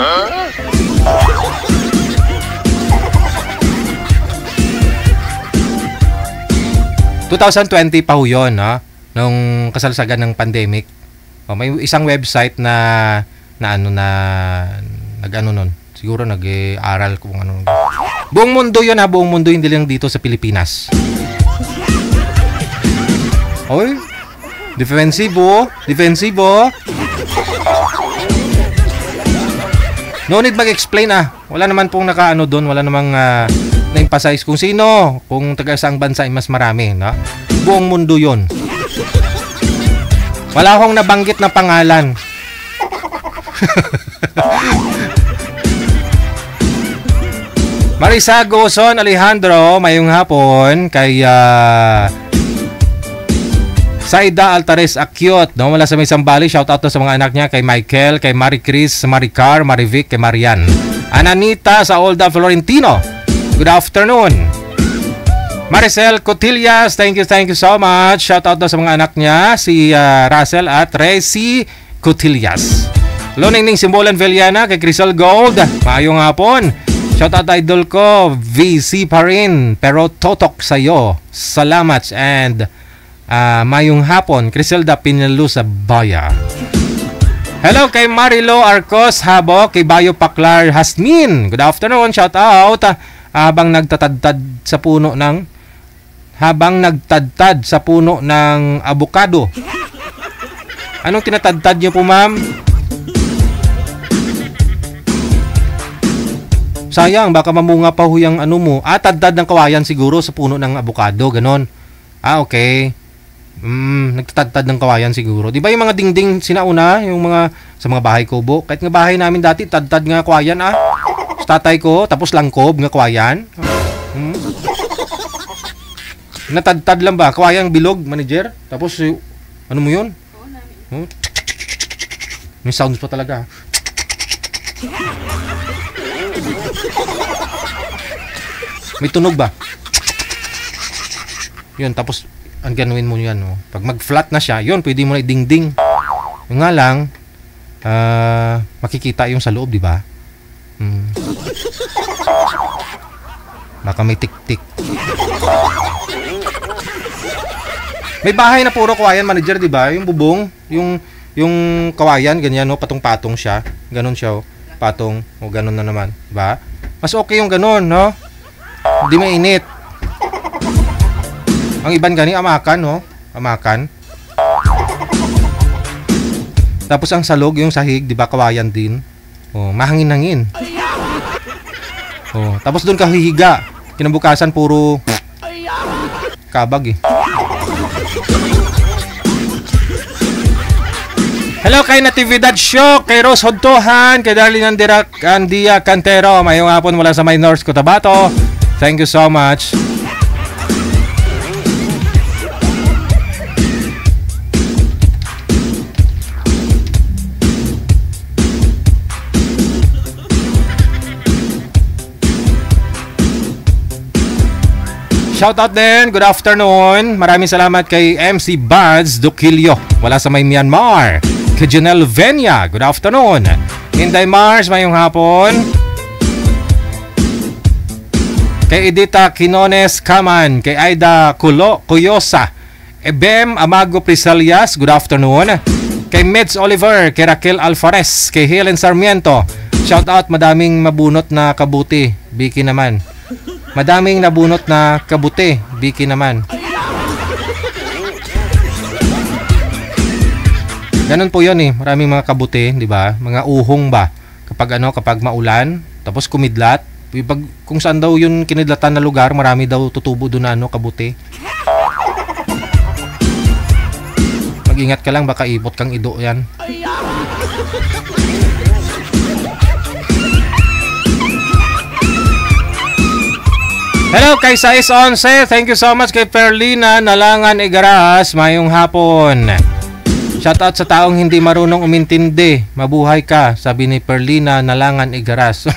2020 pa ho yun, no? Nung kasalsagan ng pandemic. Oh, may isang website na nag-ano nun. Siguro nag-aral kung ano. Buong mundo yun ha, buong mundo, hindi lang dito sa Pilipinas. Oy, defensibo. No need mag-explain Wala naman pong nakaano doon, wala namang na-emphasize kung sino, kung taga saang bansa ay mas marami, no? Buong mundo 'yon. Wala akong nabanggit na pangalan. Marisa Gozon Alejandro, mayong hapon kay Saida Altares Akyot, no? Wala sa may Sambali, shout out to sa mga anak niya, kay Michael, kay Marie Chris, Maricar, Marivic, kay Marian. Ananita sa Olda Florentino, good afternoon. Maricel Cotillas, thank you so much. Shout out to sa mga anak niya, si Russell at Resi Cotillas. Loningning Simbolan Veliana, kay Crystal Gold, maayong hapon. Shout out idol ko, VC pa rin, pero totok sa'yo. Salamat and mayong hapon, Criselda Pinelo sa Baya. Hello kay Marilo Arcos Habo, kay Bayo Paklar Hasmin. Good afternoon, shout out. Habang nagtatadtad sa puno ng avocado. Anong tinatadtad niyo po, ma'am? Sayang, baka mamunga pa ho yung ano mo. Tadtad ng kawayan siguro sa puno ng avocado, ganon. Okay. Nagtatadtad ng kawayan siguro. Di ba yung mga dingding sinauna, yung mga sa mga bahay kubo? Kahit nga bahay namin dati, tadtad nga kawayan sa tatay ko, tapos langkob nga kawayan. Natadtad lang ba? Kawayang bilog, manager? Tapos, ano mo yun? May sounds pa talaga. May tunog ba? Yun, tapos ang ganuin mo yan, no? Pag mag-flat na siya, yun, pwede mo na i-ding-ding. Yung nga lang, makikita yung sa loob, di ba? Baka may tik-tik. May bahay na puro kawayan, manager, di ba? Yung bubong, yung kawayan, ganyan, no? Patong-patong siya. Ganon siya, patong. O ganon na naman, di ba? Mas okay yung ganon, no? Hindi mainit. Ang iban gani amakan, no? Amakan. Tapos ang salog, yung sahig, di ba kawayan din? Oh, mahangin-hangin. Oh, tapos doon ka hihiga. Kinabukasan puro kabag eh. Hello kay Natividad Show, kay Rose Hodtohan, kay Darlene Andia Cantero. Mayong hapon mula sa Minors, Cotabato. Thank you so much. Shoutout din, good afternoon. Maraming salamat kay MC Buds Duquilio, wala sa may Myanmar. Kay Janelle Venia, good afternoon. Inday Mars, mayong hapon. Kay Edita Quinones Kaman, kay Aida Cuyosa, Ebem Amago Prisalias, good afternoon. Kay Meds Oliver, kay Raquel Alvarez, kay Helen Sarmiento. Shoutout, madaming mabunot na kabuti. Biki naman. Madaming nabunot na kabuti. Biki naman. Ganun po 'yon eh. Maraming mga kabuti, 'di ba? Mga uhong ba? Kapag maulan, tapos kumidlat, kung saan daw 'yun kinidlatan na lugar, marami daw tutubo doon na kabuti. Mag-ingat ka lang, baka ipot kang ido 'yan. Hello kay Sais 11. Thank you so much kay Perlina Nalangan Igaras. Mayong hapon. Shoutout sa taong hindi marunong umintindi. Mabuhay ka, sabi ni Perlina Nalangan Igaras.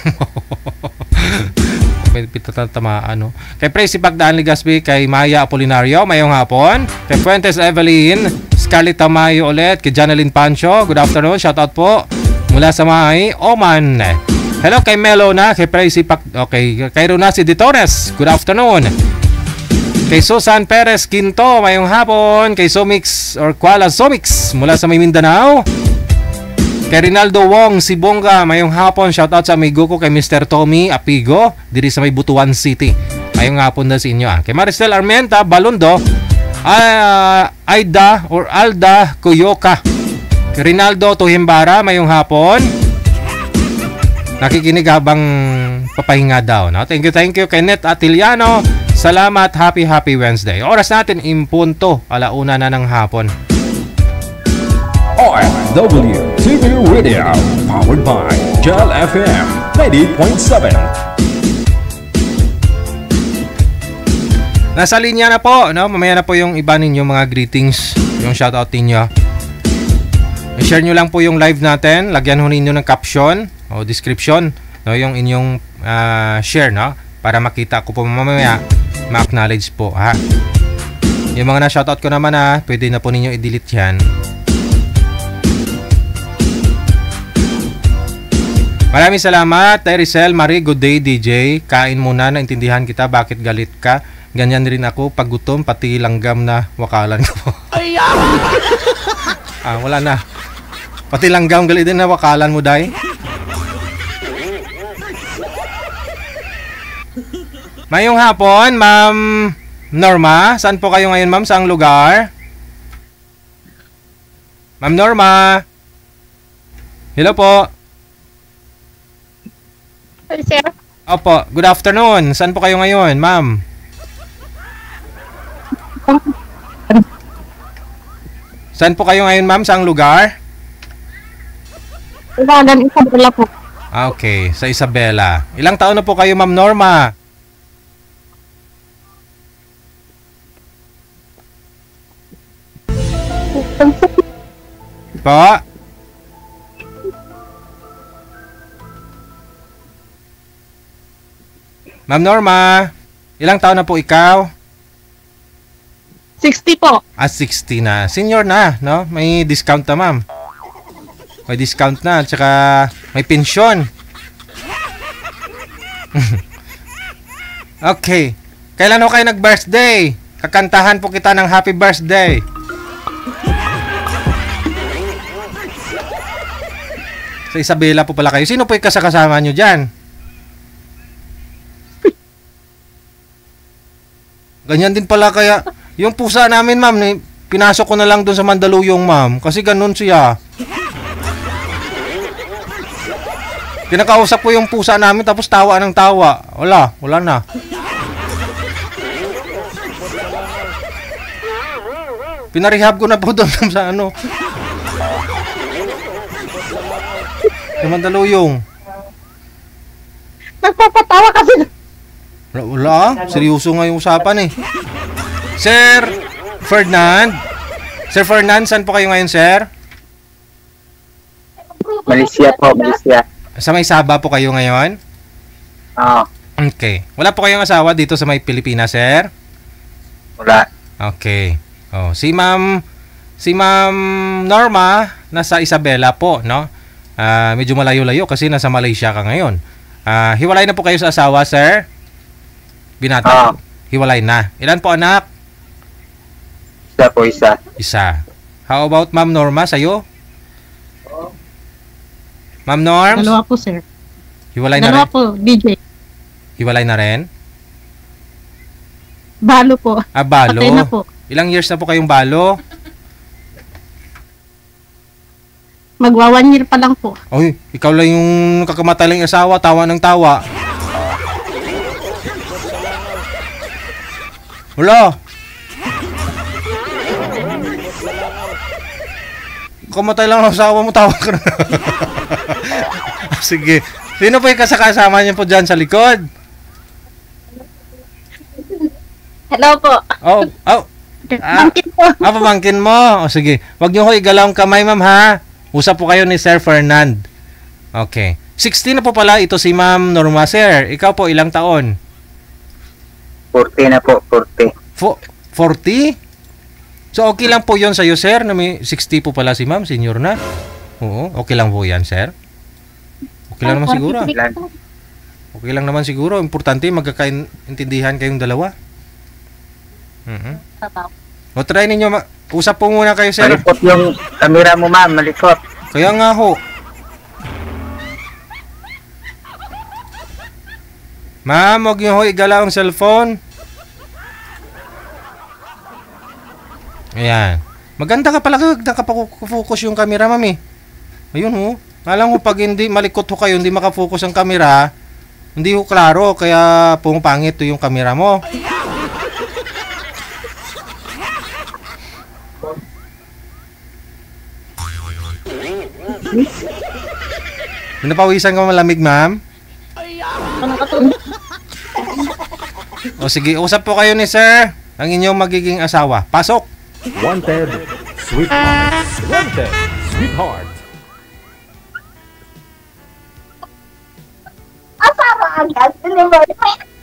May pitatamaan, no? Kay Presi Pagdaan Ligaspi, kay Maya Apolinario, mayong hapon. Kay Fuentes Evelyn, Scarlett Tamayo ulit, kay Janeline Pancho, good afternoon, shoutout po. Mula sa may Oman. Hello kay Melo na, kay Presi okay, kay Runasi de Torres, good afternoon. Kay Susan Perez Quinto, mayong hapon. Kay Somix or Kuala Somix mula sa may Mindanao. Kay Rinaldo Wong Sibonga, mayong hapon. Shoutout sa amigo ko kay Mr. Tommy Apigo, diri sa may Butuan City. Mayong hapon na sa inyo. Kay Maricel Armenta Balundo, Aida or Alda Kuyoka. Kay Rinaldo Tuhimbara, mayong hapon. Nakikinig habang papahinga daw, no? Thank you kay Net Atiliano. Salamat, happy Wednesday. Oras natin impunto, 1:00 na ng hapon. OFW TV Radio, powered by Gel FM 90.7. Nasa linya na po, no? Mamaya na po yung iba ninyo mga greetings, yung shoutout ninyo. I-share nyo lang po yung live natin, lagyan ho ninyo ng caption o description, no? Yung inyong share, no? Para makita ko po mamaya, ma-acknowledge po, ha. Yung mga na-shoutout ko naman, ha, pwede na po ninyo i-delete yan. Maraming salamat, Terisel Marie, good day DJ. Kain muna, naintindihan kita, bakit galit ka. Ganyan rin ako, pag gutom, pati langgam na wakalan ko. Wala na. Pati langgam, galit din na wakalan mo, day. Mayong hapon, Ma'am Norma. Saan po kayo ngayon, ma'am? Saang lugar? Ma'am Norma. Hello po. Sir? Opo, good afternoon. Saan po kayo ngayon, ma'am? Saan po kayo ngayon, ma'am? Saang lugar? Isabela po. Okay, sa Isabela. Ilang taon na po kayo, Ma'am Norma? Po? Ma'am Norma, ilang taon na po ikaw? 60 po. 60 na. Senior na, no? May discount na, ma'am. May discount na, at saka may pensyon. Okay. Kailan ho kayo nag-birthday? Kakantahan po kita ng happy birthday. Sa Isabela po pala kayo. Sino po yung kasama nyo dyan? Ganyan din pala kaya. Yung pusa namin, ma'am, pinasok ko na lang doon sa Mandaluyong, ma'am. Kasi ganun siya. Kinakausap ko yung pusa namin tapos tawa ng tawa. Wala na. Pinarehab ko na po doon sa ano. Sa Mandaluyong. Nagpapatawa kasi. Wala, seryoso nga yung usapan eh. Sir Ferdinand, saan po kayo ngayon, sir? Malaysia po, Malaysia. Sa may Sabah po kayo ngayon? Oo. Okay. Wala po kayong asawa dito sa may Pilipinas, sir? Wala. Okay. Oh, si Ma'am Norma nasa Isabela po, no? Medyo malayo-layo kasi nasa Malaysia ka ngayon. Hiwalay na po kayo sa asawa, sir? Binata. Hiwalay na. Ilan po anak? Isa po, isa. Isa. How about Ma'am Norma sa'yo? Ma'am Norms? Dalawa po, sir. Hiwalay na Dalawa rin? po, DJ. Hiwalay na rin? Balo po. Balo? Patay na po. Ilang years na po kayong balo? Magwa 1 year pa lang po. Oy, ikaw lang yung kakamatay lang yung asawa, tawa ng tawa. Wala. Kamatay lang ang asawa mo, tawa ka na. Sige. Sino po yung kasama niyo po dyan sa likod? Hello po. Oh. Pamangkin po. Pamangkin mo. O sige. Huwag niyo ho igalaw ang kamay, ma'am, ha? Usap po kayo ni Sir Fernand. Okay. 16 na po pala ito si Ma'am Norma, sir. Ikaw po, ilang taon? 40 na po, 40. 40? So, okay lang po yon sa'yo, sir, na may 60 po pala si ma'am, senior na. Oo, okay lang po yan, sir. Okay lang naman siguro. Okay lang naman siguro. Importante, magkakaintindihan kayong dalawa. O, try ninyo. Usap po muna kayo, sir. Malikot yung camera mo, ma'am. Malikot. Kaya nga ho. Ma'am, huwag niyo ho igalaw ang cellphone. Ayan. Maganda ka pala, nakapag-focus yung camera, ma'am, eh. Ayun ho. Alam mo, pag hindi malikot ho kayo, hindi makafocus ang camera, hindi ho klaro, kaya pumapangit yung camera mo. Napawisan ka malamig, ma'am? O sige, usap po kayo ni sir, ang inyong magiging asawa. Pasok! Wanted, sweetheart. Wanted, sweetheart. Asawa agad.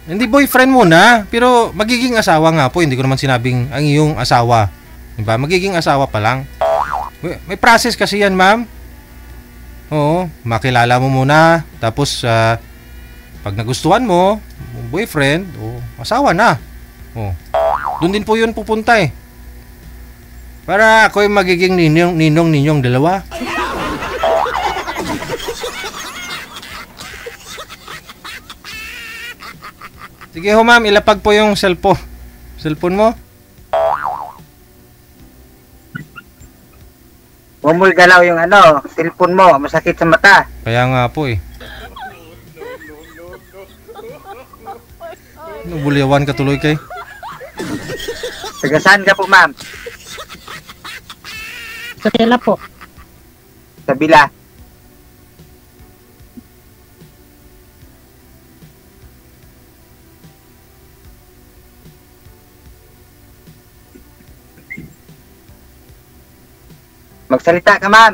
Hindi boyfriend muna, pero magiging asawa nga po. Hindi ko naman sinabing ang iyong asawa. Diba? Magiging asawa pa lang. May process kasi yan, ma'am. Oo, makilala mo muna. Tapos, pag nagustuhan mo, boyfriend, asawa na. Doon din po yun pupunta eh. Para ako yung magiging ninong ninyong dalawa. Sige ho, ma'am, ilapag po yung cellphone mo. Huwag mo galaw yung cellphone mo. Masakit sa mata. Kaya nga po eh. Nabulyawan ka tuloy kay. Tagasaan ka po, ma'am. Sa tela po. Sa bila. Magsalita ka, ma'am.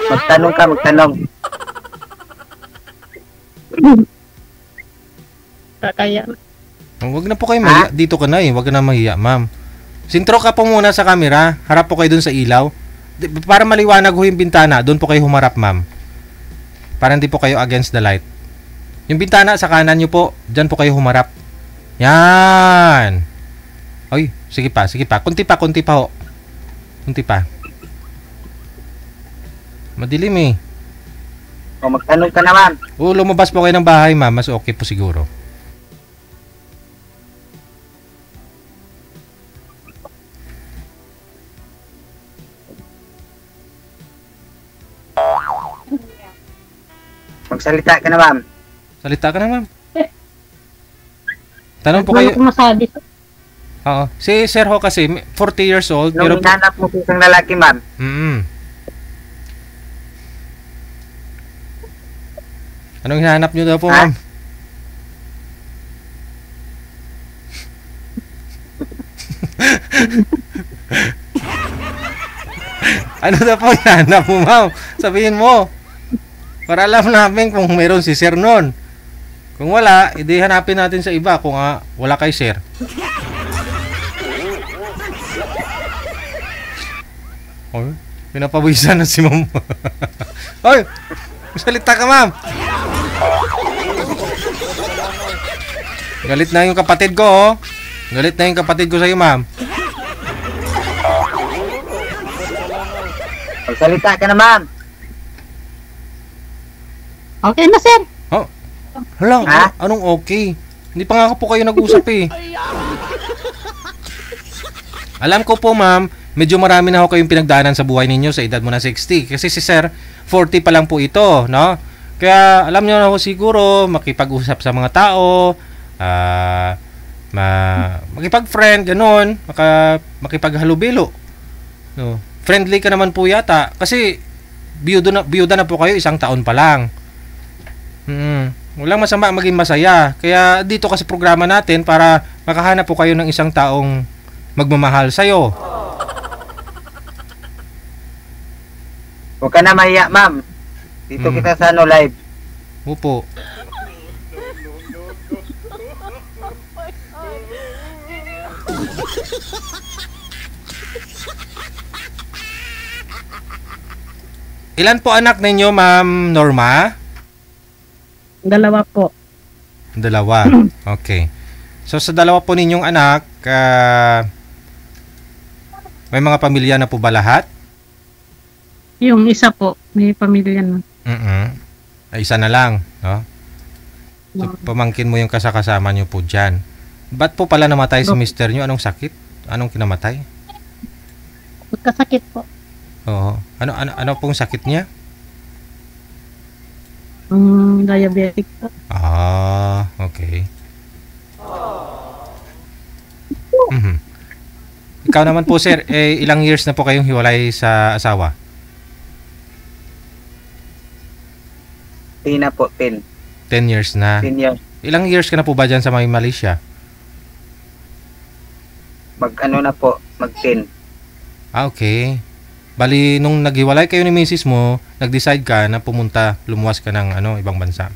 Magtanong ka, magtanong. Kaya. Huwag na po kayo mahiya. Dito ka na eh. Huwag ka na mahiya, ma'am. Sintro ka po muna sa camera. Harap po kayo dun sa ilaw. Para maliwanag ho yung bintana, doon po kayo humarap, ma'am. Para hindi po kayo against the light. Yung bintana sa kanan nyo po, dyan po kayo humarap. Yan. Ay, sige pa. Kunti pa ho. Kunti pa. Madilim eh. O, magtanong ka naman. Lumabas po kayo ng bahay, ma'am. Mas okay po siguro. Magsalita ka na, ma'am. Salita ka na, ma'am. Tanong po kayo. Masabi. Oo. Si Sir Ho kasi, 40 years old. Nung hinanap mo isang lalaki, ma'am. Anong hinahanap nyo daw po, ma'am? Ano daw po hinahanap mo, ma'am? Sabihin mo. Para alam namin kung meron si Sir nun. Kung wala, edi hanapin natin sa iba kung wala kay sir. Oy, pinapawisan na si ma'am. Oy, salita ka, ma'am. Galit na yung kapatid ko, oh. Galit na yung kapatid ko sa'yo, ma'am. Magsalita ka na, ma'am. Okay na, sir. Oh, hala, Ha? anong okay? Hindi pa nga po kayo nag-usap eh. Alam ko po, ma'am, medyo marami na ho kayong pinagdaanan sa buhay ninyo sa edad mo na 60. Kasi si sir, 40 pa lang po ito, no? Kaya alam nyo na ho siguro, makipag-usap sa mga tao, makipag-friend, ganun, makipaghalubilo. No? Friendly ka naman po yata. Kasi, biyuda na po kayo, 1 taon pa lang. Walang masama maging masaya. Kaya dito kasi programa natin para makahanap po kayo ng isang taong magmamahal sa'yo. Huwag ka na mahiya, ma'am. Dito kita sa live. Opo. Ilan po anak ninyo, Ma'am Norma? 2 po. 2. Okay. So sa 2 po ninyong anak, may mga pamilya na po ba lahat? Yung isa po, may pamilya na. Isa na lang, no? So, pamangkin mo yung kasama nyo po dyan. Ba't po pala namatay si mister nyo? Anong sakit? Anong kinamatay? Magkasakit po. Oo. Ano pong sakit niya? Diabetic po. Okay. Ikaw naman po, sir, ilang years na po kayong hiwalay sa asawa? 10 na po, 10. 10 years na. 10 years. Ilang years ka na po ba dyan sa may Malaysia? Mag-ano na po, mag-10. Okay. Bali, nung naghiwalay kayo ni misis mo, nag-decide ka na lumuwas ka ng ibang bansa.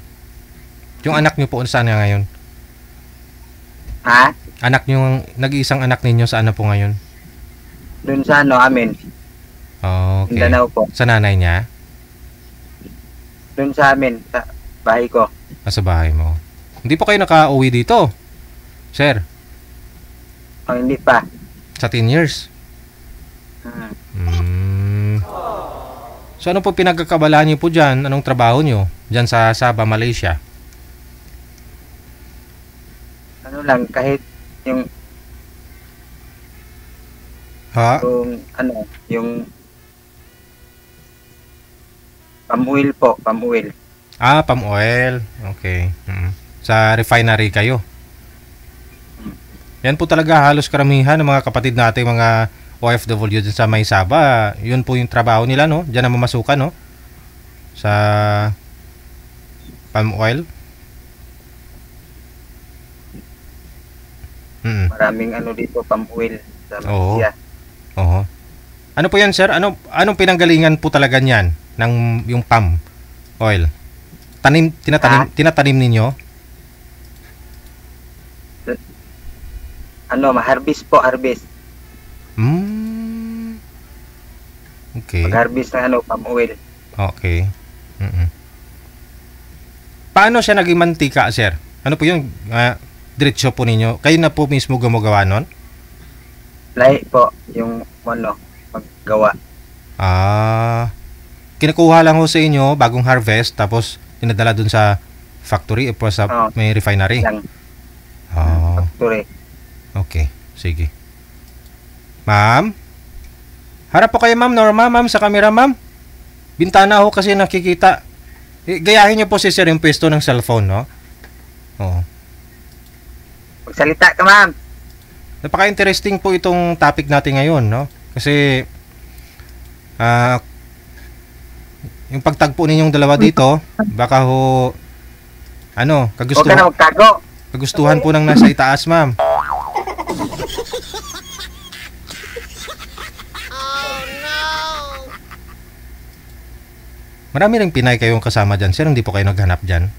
Yung anak nyo po, saan na ngayon? Ha? Nag-iisang anak ninyo, saan na po ngayon? Doon sa amin. Okay. Mindanao po. Sa nanay niya? Doon sa amin, sa bahay ko. Sa bahay mo. Hindi po kayo naka-uwi dito, sir? Hindi pa. Sa 10 years? So ano po pinagkakabalaan niyo po dyan? Anong trabaho niyo dyan sa Sabah, Malaysia? Ano lang, kahit yung yung pam-oil po, pam-oil. Pam-oil. Okay. Sa refinery kayo? Yan po talaga halos karamihan ng mga kapatid natin, mga OFW dyan sa may Sabah. Yun po yung trabaho nila, no? Diyan na mamasukan, no? Sa palm oil. Maraming dito, palm oil sa Malaysia. Oo. Ano po yan, sir? Anong pinanggalingan po talaga niyan ng yung palm oil? Tinatanim ninyo? Ma-harvest po, harvest. Okay. Mag-harvest ng palm oil. Okay. Paano siya naging mantika, sir? Ano po yung diretso po ninyo? Kayo na po mismo gumagawa nun? Lahi po, yung maggawa. Kinukuha lang ho sa inyo bagong harvest, tapos dinadala dun sa factory o sa may refinery? Factory. Okay, sige. Ma'am? Harap po kayo, Ma'am Norma, ma'am, sa camera, ma'am. Bintana ho kasi nakikita. Gayahin niyo po si sir yung pwesto ng cellphone, no? Oo. Magsalita ka, ma'am. Napaka-interesting po itong topic natin ngayon, no? Kasi yung pagtagpo ninyong dalawa dito, baka ho Huwag ka na magtago. kagustuhan po ng nasa itaas, ma'am. Marami ring Pinay kayong kasama dyan, sir. Hindi po kayo naghanap dyan?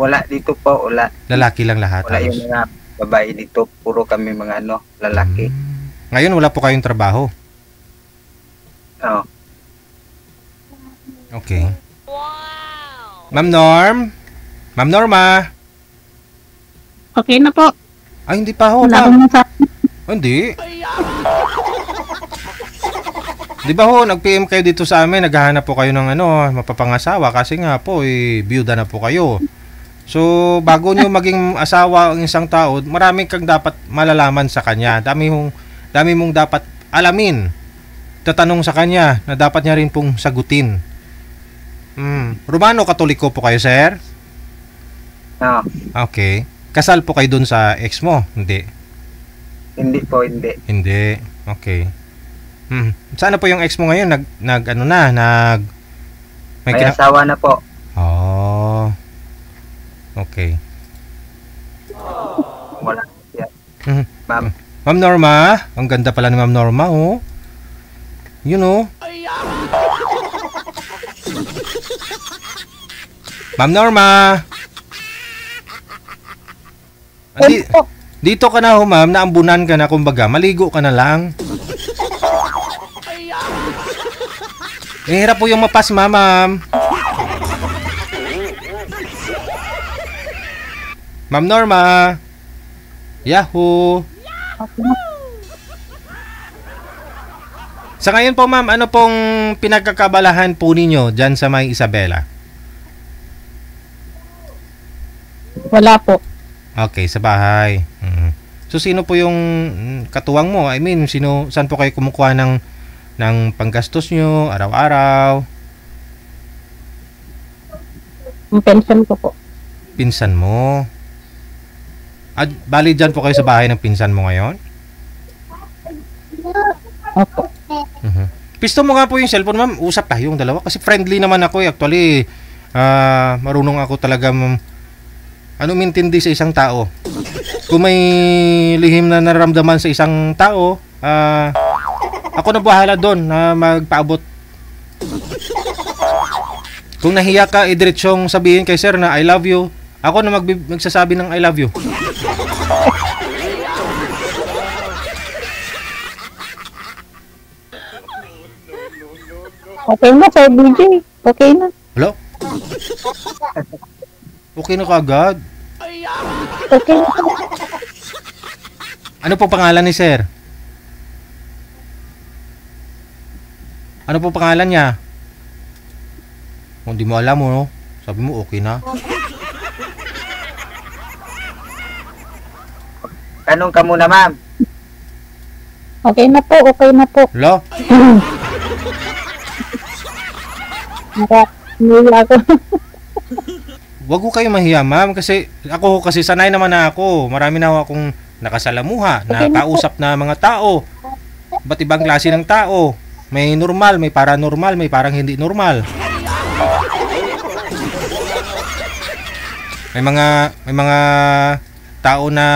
Wala dito po, wala. Lalaki lang lahat. Wala halos. yung mga babae dito. Puro kami mga lalaki. Ngayon wala po kayong trabaho. Oo. Okay. Ma'am Norm? Ma'am Norma? Okay na po. Ay, hindi pa ho. Wala ma'am. akong masabi. Hindi. Di ba ho, nag-PM kayo dito sa amin, naghahanap po kayo ng mapapangasawa kasi nga po, biyuda na po kayo. So, bago nyo maging asawa ang isang tao, marami kang dapat malalaman sa kanya. Dami mong dapat alamin. Tatanong sa kanya na dapat niya rin pong sagutin. Romano Katoliko po kayo, sir? Oo. Okay. Kasal po kayo dun sa ex mo? Hindi. Hindi po, hindi. Hindi. Okay. Sana po yung ex mo ngayon may May asawa na po. Oh. Okay. Wala siya. Ma'am. Ma'am Norma, ang ganda pala ni Ma'am Norma, oh. You know. Ma'am Norma. Dito ka na ho, ma'am, naambunan ka na, kumbaga, maligo ka na lang. Hirap po yung mapas, ma'am. Ma'am Norma. Yahoo. Sa ngayon po, ma'am, ano pong pinagkakabalahan po ninyo dyan sa may Isabela? Wala po. Okay, sa bahay. So, sino po yung katuwang mo? I mean, saan po kayo kumukuha ng panggastos nyo, araw-araw? Ang pension ko po. Pinsan mo? Bali dyan po kayo sa bahay ng pinsan mo ngayon? Opo. Pisto mo nga po yung cellphone, ma'am. Usap tayong dalawa. Kasi friendly naman ako. Actually, marunong ako talaga mintindi sa isang tao. Kung may lihim na nararamdaman sa isang tao, ako na bahala doon na magpaabot. Kung nahiya ka, idiretsyong sabihin kay sir na I love you. Ako na magsasabi ng I love you. Okay na, Sir BJ. Okay na. Hello? Okay na kagad. Okay na. Ano po pangalan ni sir? Ano po pangalan niya? Kung di mo alam mo, no? Sabi mo okay na. Tanong ka muna, ma'am. Okay na po, okay na po. Hello? Nila ako. Wag ko kayo mahiya, ma'am, kasi sanay naman na ako. Marami na akong nakasalamuha, nakausap na mga tao. Ba't ibang klase ng tao? May normal, may paranormal, may parang hindi normal. May mga tao na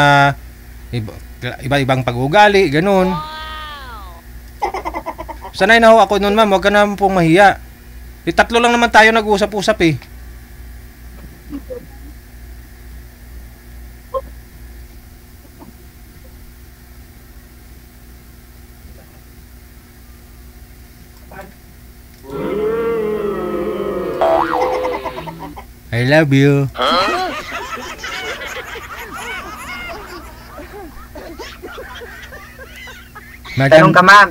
iba-ibang pag-uugali, ganun. Sanay na ho ako noon, ma'am. Huwag ka na pong mahiya. Tatlo lang naman tayo nag-usap-usap eh. I love you. Tanong ka, ma'am.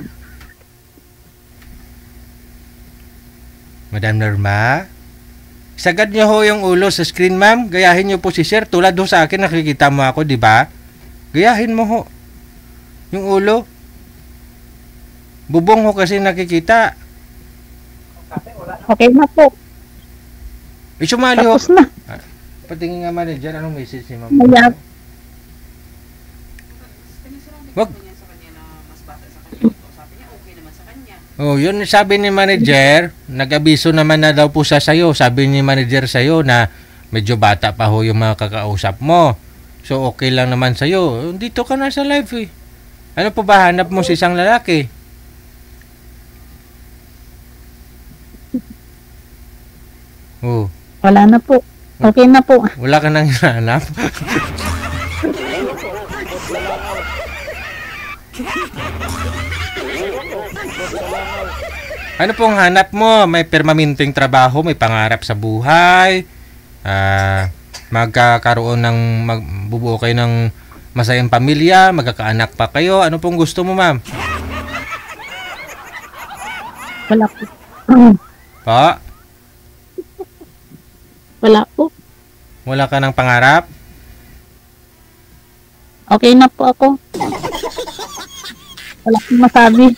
Madam Norma, sagad niyo ho yung ulo sa screen, ma'am. Gayahin niyo po si sir. Tulad ho sa akin, nakikita mo ako, di ba? Gayahin mo ho yung ulo. Bubong ho kasi nakikita. Okay na po. Sumali ho. Tapos na. Patingin nga manager, anong message ni ma'am? Ayan. Wag. Oh, yun sabi ni manager, nag-abiso naman na daw po sa sayo. Sabi ni manager sayo na medyo bata pa ho yung mga kakausap mo. So okay lang naman sayo. Dito ka na sa live eh. Ano po ba hanap mo sa isang lalaki? Oh. Wala na po. Okay na po. Wala ka nang hinahanap? Ano pong hanap mo? May permanenteng trabaho, may pangarap sa buhay, magkakaroon ng, magbubuo kayo ng masayang pamilya, magkakaanak pa kayo. Ano pong gusto mo, ma'am? Wala po. Pa? Wala po. Wala ka ng pangarap? Okay na po ako. Wala akong masabi.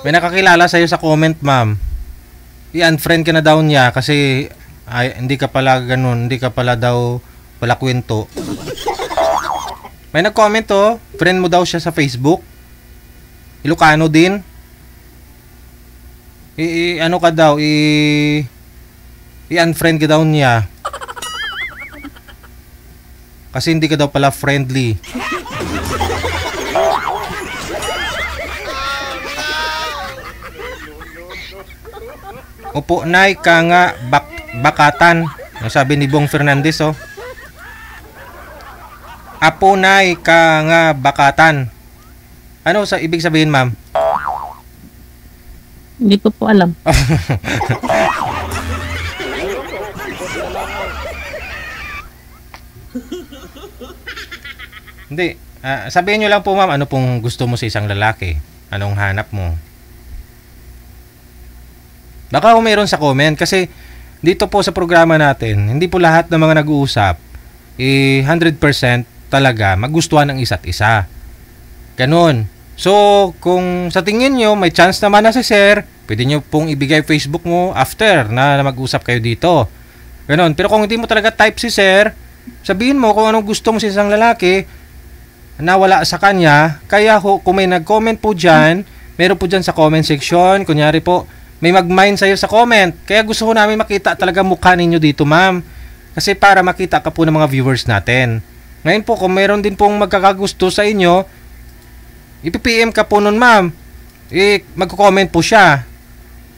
May nakakilala sa'yo sa comment, ma'am. I-unfriend ka na daw niya kasi hindi ka pala ganun, hindi ka pala daw wala kwento. May nag-comment oh, friend mo daw siya sa Facebook. Ilocano din. Ano ka daw, i-unfriend ka daw niya. Kasi hindi ka daw pala friendly. Opo, nay ka nga bakatan. Ang sabi ni Bong Fernandez, oh. Apo, nay ka nga bakatan. Ano sa ibig sabihin, ma'am? Hindi ko po alam. Hindi. Sabihin nyo lang po, ma'am, ano pong gusto mo sa isang lalaki? Anong hanap mo? Baka kung mayroon sa comment kasi dito po sa programa natin, hindi po lahat ng mga nag-uusap 100% talaga magustuhan ng isa't isa. Ganon. So, kung sa tingin nyo may chance naman na si Sir, pwede nyo pong ibigay Facebook mo after na mag-usap kayo dito. Ganon. Pero kung hindi mo talaga type si Sir, sabihin mo kung anong gusto mo sa isang lalaki na wala sa kanya. Kaya kung may nag-comment po dyan, meron po dyan sa comment section, kunyari po, may mag-mind sa'yo sa comment. Kaya gusto ko namin makita talaga mukha ninyo dito, ma'am. Kasi para makita ka po ng mga viewers natin. Ngayon po, kung meron din pong magkakagusto sa inyo, ipipm ka po nun, ma'am. Magko-comment po siya.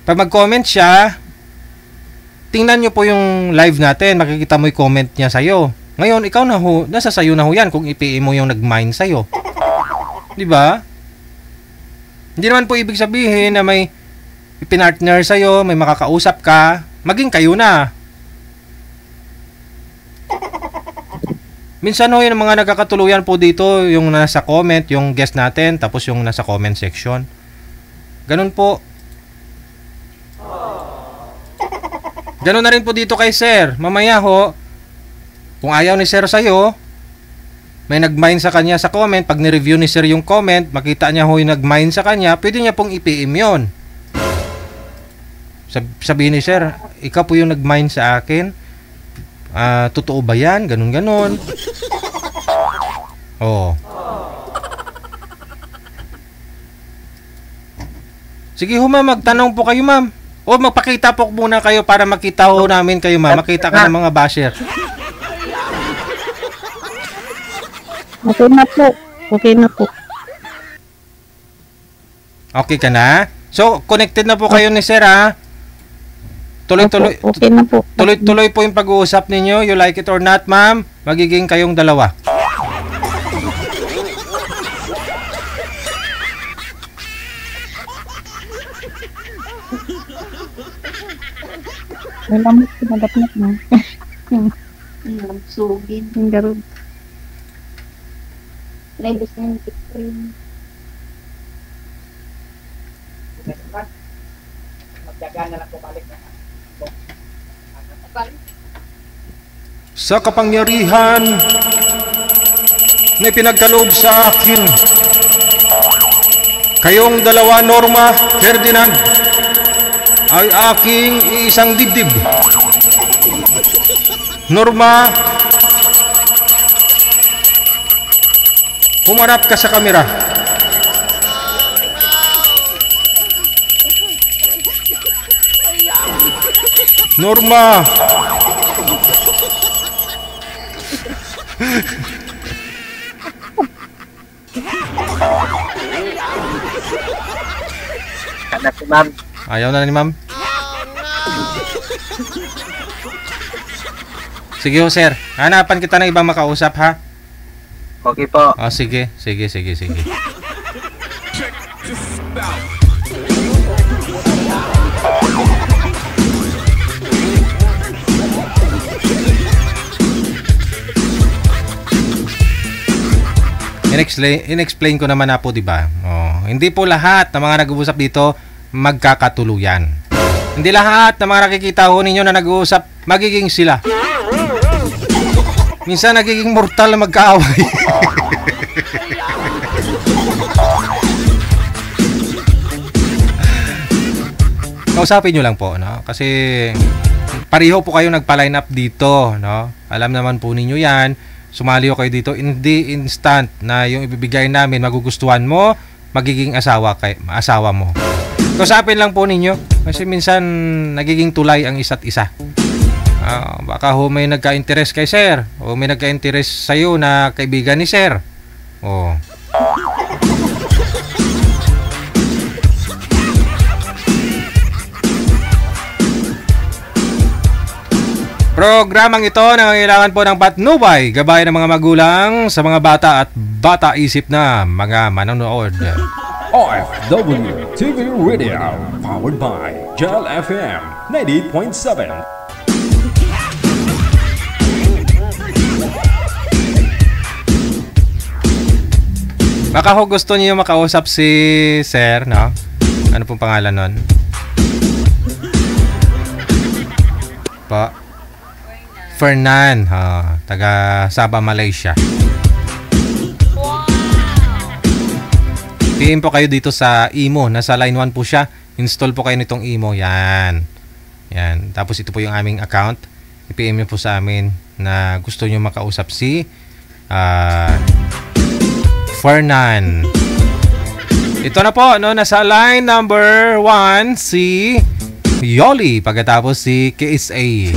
Pag mag-comment siya, tingnan nyo po yung live natin. Makikita mo yung comment niya sa'yo. Ngayon, ikaw na ho, nasa sa'yo na ho yan kung ipm mo yung nag-mind sa'yo. Diba? Hindi naman po ibig sabihin na may ipinartner sa'yo, may makakausap ka, maging kayo na. Minsan ho, yung mga nagkakatuluyan po dito, yung nasa comment, yung guest natin, tapos yung nasa comment section. Ganun po. Ganun na rin po dito kay Sir. Mamaya ho, kung ayaw ni Sir sa'yo, may nag-mind sa kanya sa comment, pag ni-review ni Sir yung comment, makita niya ho yung nag-mind sa kanya, pwede niya pong i-PM yun. Sabihin ni Sir, ikaw po yung nag-mind sa akin. Totoo ba yan? Ganun-ganon. Oh. Sige ho, ma'am, magtanong po kayo, ma'am. O magpakita po muna kayo para makita ho namin kayo, ma'am. Makita ka ng mga basher. Okay na po. Okay na po. Okay ka na? So, connected na po kayo ni Sir, ha? Tuloy-tuloy. Okay na po. Tuloy-tuloy po yung pag-uusap ninyo. You like it or not, ma'am? Magiging kayong dalawa. Wala mo pinagapnat mo. Yung sugin. Yung garod. Naibos na yung picture. Sa kapangyarihan na pinagkaloob sa akin, kayong dalawa, Norma, Ferdinand, ay aking iisang dibdib. Norma, humarap ka sa kamera. Norma, Kana si ma'am. Ayaw na ni ma'am? Sige ho, sir. Hanapan kita ng ibang makausap, ha? Okay po. Oh, sige. Sige. In-explain ko naman na po, di ba? Oh, hindi po lahat ng mga nag-uusap dito magkakatuluyan. Hindi lahat ng mga nakikita ho ninyo na nag-uusap magiging sila. Minsan nagiging mortal na magkaaway. Kausapin nyo lang po, no? Kasi pareho po kayo nagpa-line up dito, no? Alam naman po ninyo yan. Sumali ko kayo dito, hindi instant na yung ibibigay namin magugustuhan mo, magiging asawa mo. Kausapin lang po ninyo kasi minsan nagiging tulay ang isa't isa. Baka ho may nagka-interest kay sir o may nagka-interest sa'yo na kaibigan ni sir. Oh. Programang ito nangangailangan po ng patnubay, gabay ng mga magulang sa mga bata at bata isip na mga manonood. OFW TV Radio, powered by Gel FM 98.7. Baka ho gusto niyo makausap si sir, no? Ano pong pangalan nun? Pa? Fernan, taga Sabah, Malaysia. PM po kayo dito sa Imo, nasa line 1 po siya. Install po kayo nitong Imo, yan. Tapos ito po yung aming account. I-PM niyo po sa amin na gusto niyo makausap si Fernan. Ito na po, no, nasa line number 1 si Yoli, pagkatapos si KSA.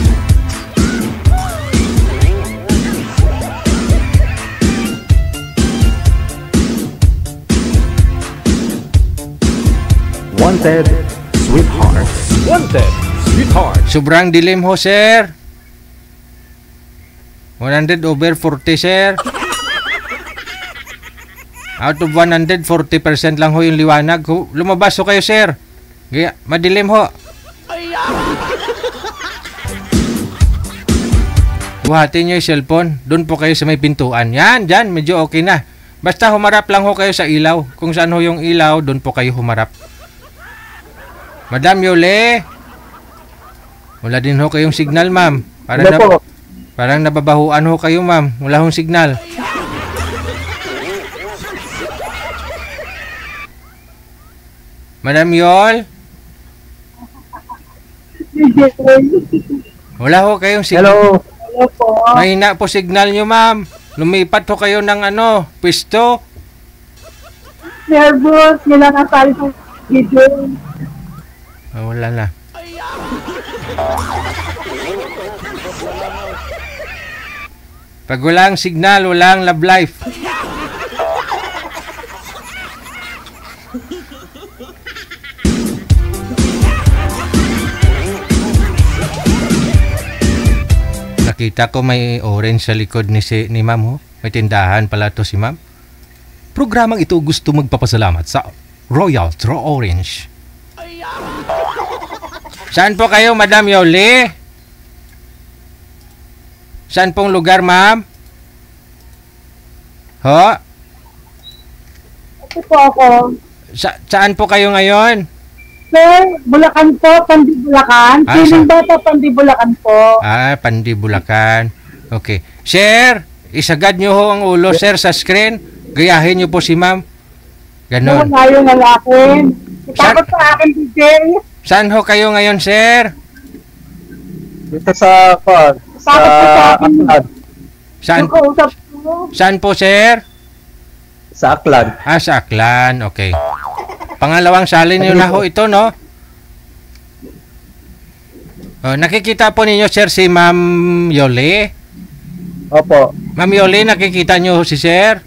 Wanted Sweetheart. Sobrang dilim ho, sir. 100 over 40, sir. Out of 100, 40% lang ho yung liwanag. Lumabas ho kayo, sir. Kaya, madilim ho. Buhatin nyo yung cellphone. Doon po kayo sa may pintuan. Yan, dyan. Medyo okay na. Basta humarap lang ho kayo sa ilaw. Kung saan ho yung ilaw, doon po kayo humarap. Madam Yole. Wala din ho kayong signal, ma'am. Parang nababahuan ho kayo, ma'am. Wala hong signal. Madam Yol? Wala ho kayong signal. Hello po. Mahina po signal nyo, ma'am. Lumipat ho kayo ng pwesto. Nervous. Nilang asali sa video. Wala na. Pag walang signal, walang love life. Nakita ko may orange sa likod ni ma'am ho. May tindahan pala to si ma'am. Programang ito gusto magpapasalamat sa Royal Draw Orange. Saan po kayo, Madam Yoli? Saan pong lugar, ma'am? Ho? Ito po ako. Saan po kayo ngayon? Sir, Bulacan po, Pandi Bulacan. Piling bata, Pandi Bulacan po. Pandi Bulacan. Okay. Sir, isagad nyo ho ang ulo, sir, sa screen. Gayahin nyo po si ma'am. Ganon. Wala yung lalaki. Itakot sa akin, DJ. Saan ho kayo ngayon, sir? Dito sa Takot po sa akin. Saan po, sir? Sa Aklan. Sa Aklan. Okay. Pangalawang salin nyo na ho ito, no? Nakikita po ninyo, sir, si Ma'am Yoli? Opo. Ma'am Yoli, nakikita nyo si sir?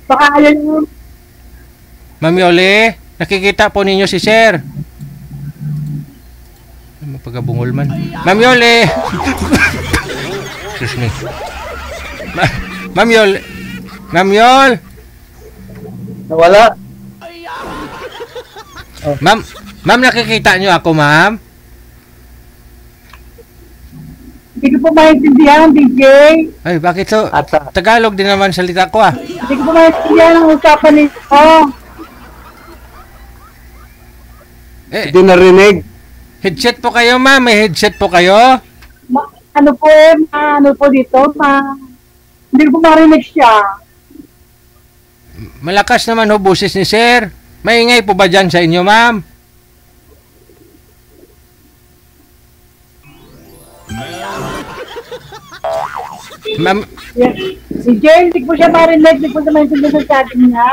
Baka alam nyo. Ma'am Yoli, nakikita po ninyo si Sir. Mapagabungol man. Ma'am Yoli! Excuse me. Ma'am Yol! Ma'am Yol! Nawala. Ma'am, nakikita nyo ako, ma'am? Hindi ko po maintindihan, DJ. Ay, bakit so? Ata. Tagalog din naman salita ko, ah. Hindi ko po maintindihan ang usapan nito. Hindi narinig. Headset po kayo, ma'am. May headset po kayo? Ano po dito, hindi ko po marinig siya. Malakas naman ho boses ni Sir. Maingay po ba dyan sa inyo, ma'am? Ma'am, Si Jane, hindi ko siya marinig, hindi ko siya maintindihan sa sabi niya.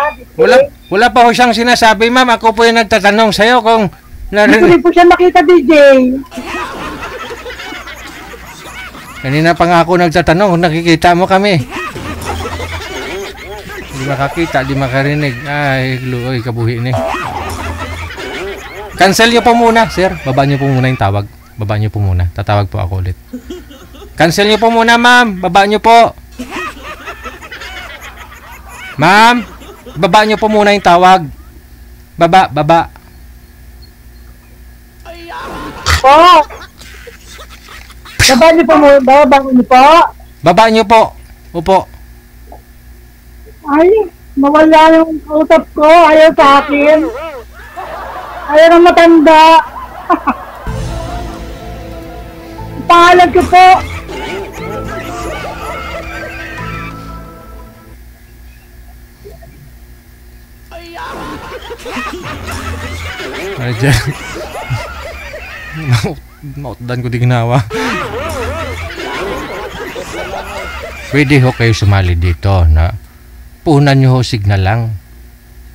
wala pa ho siyang sinasabi, ma'am. Ako po yung nagtatanong sa'yo kung Hindi ko rin po siya makita, DJ. Kanina pa nga ako nagtatanong kung nakikita mo kami. Di makakita, di makarinig. Ay, luoy, kabuhi ni. Cancel nyo po muna, sir. Baba nyo po muna yung tawag. Baba nyo po muna. Tatawag po ako ulit. Cancel nyo po muna, ma'am. Baba nyo po. Ma'am, baba nyo po muna yung tawag. Baba. Po! Baba niyo po mo, baba niyo po. Baba nyo po. Upo. Ay, nawala yung usap ko. Ayaw sa akin. Ayaw ng matanda. Pangalan ko po. Ay, dyan. Mautdan ko di ginawa. Pwede ho kayo sumali dito na puhunan nyo ho signal lang.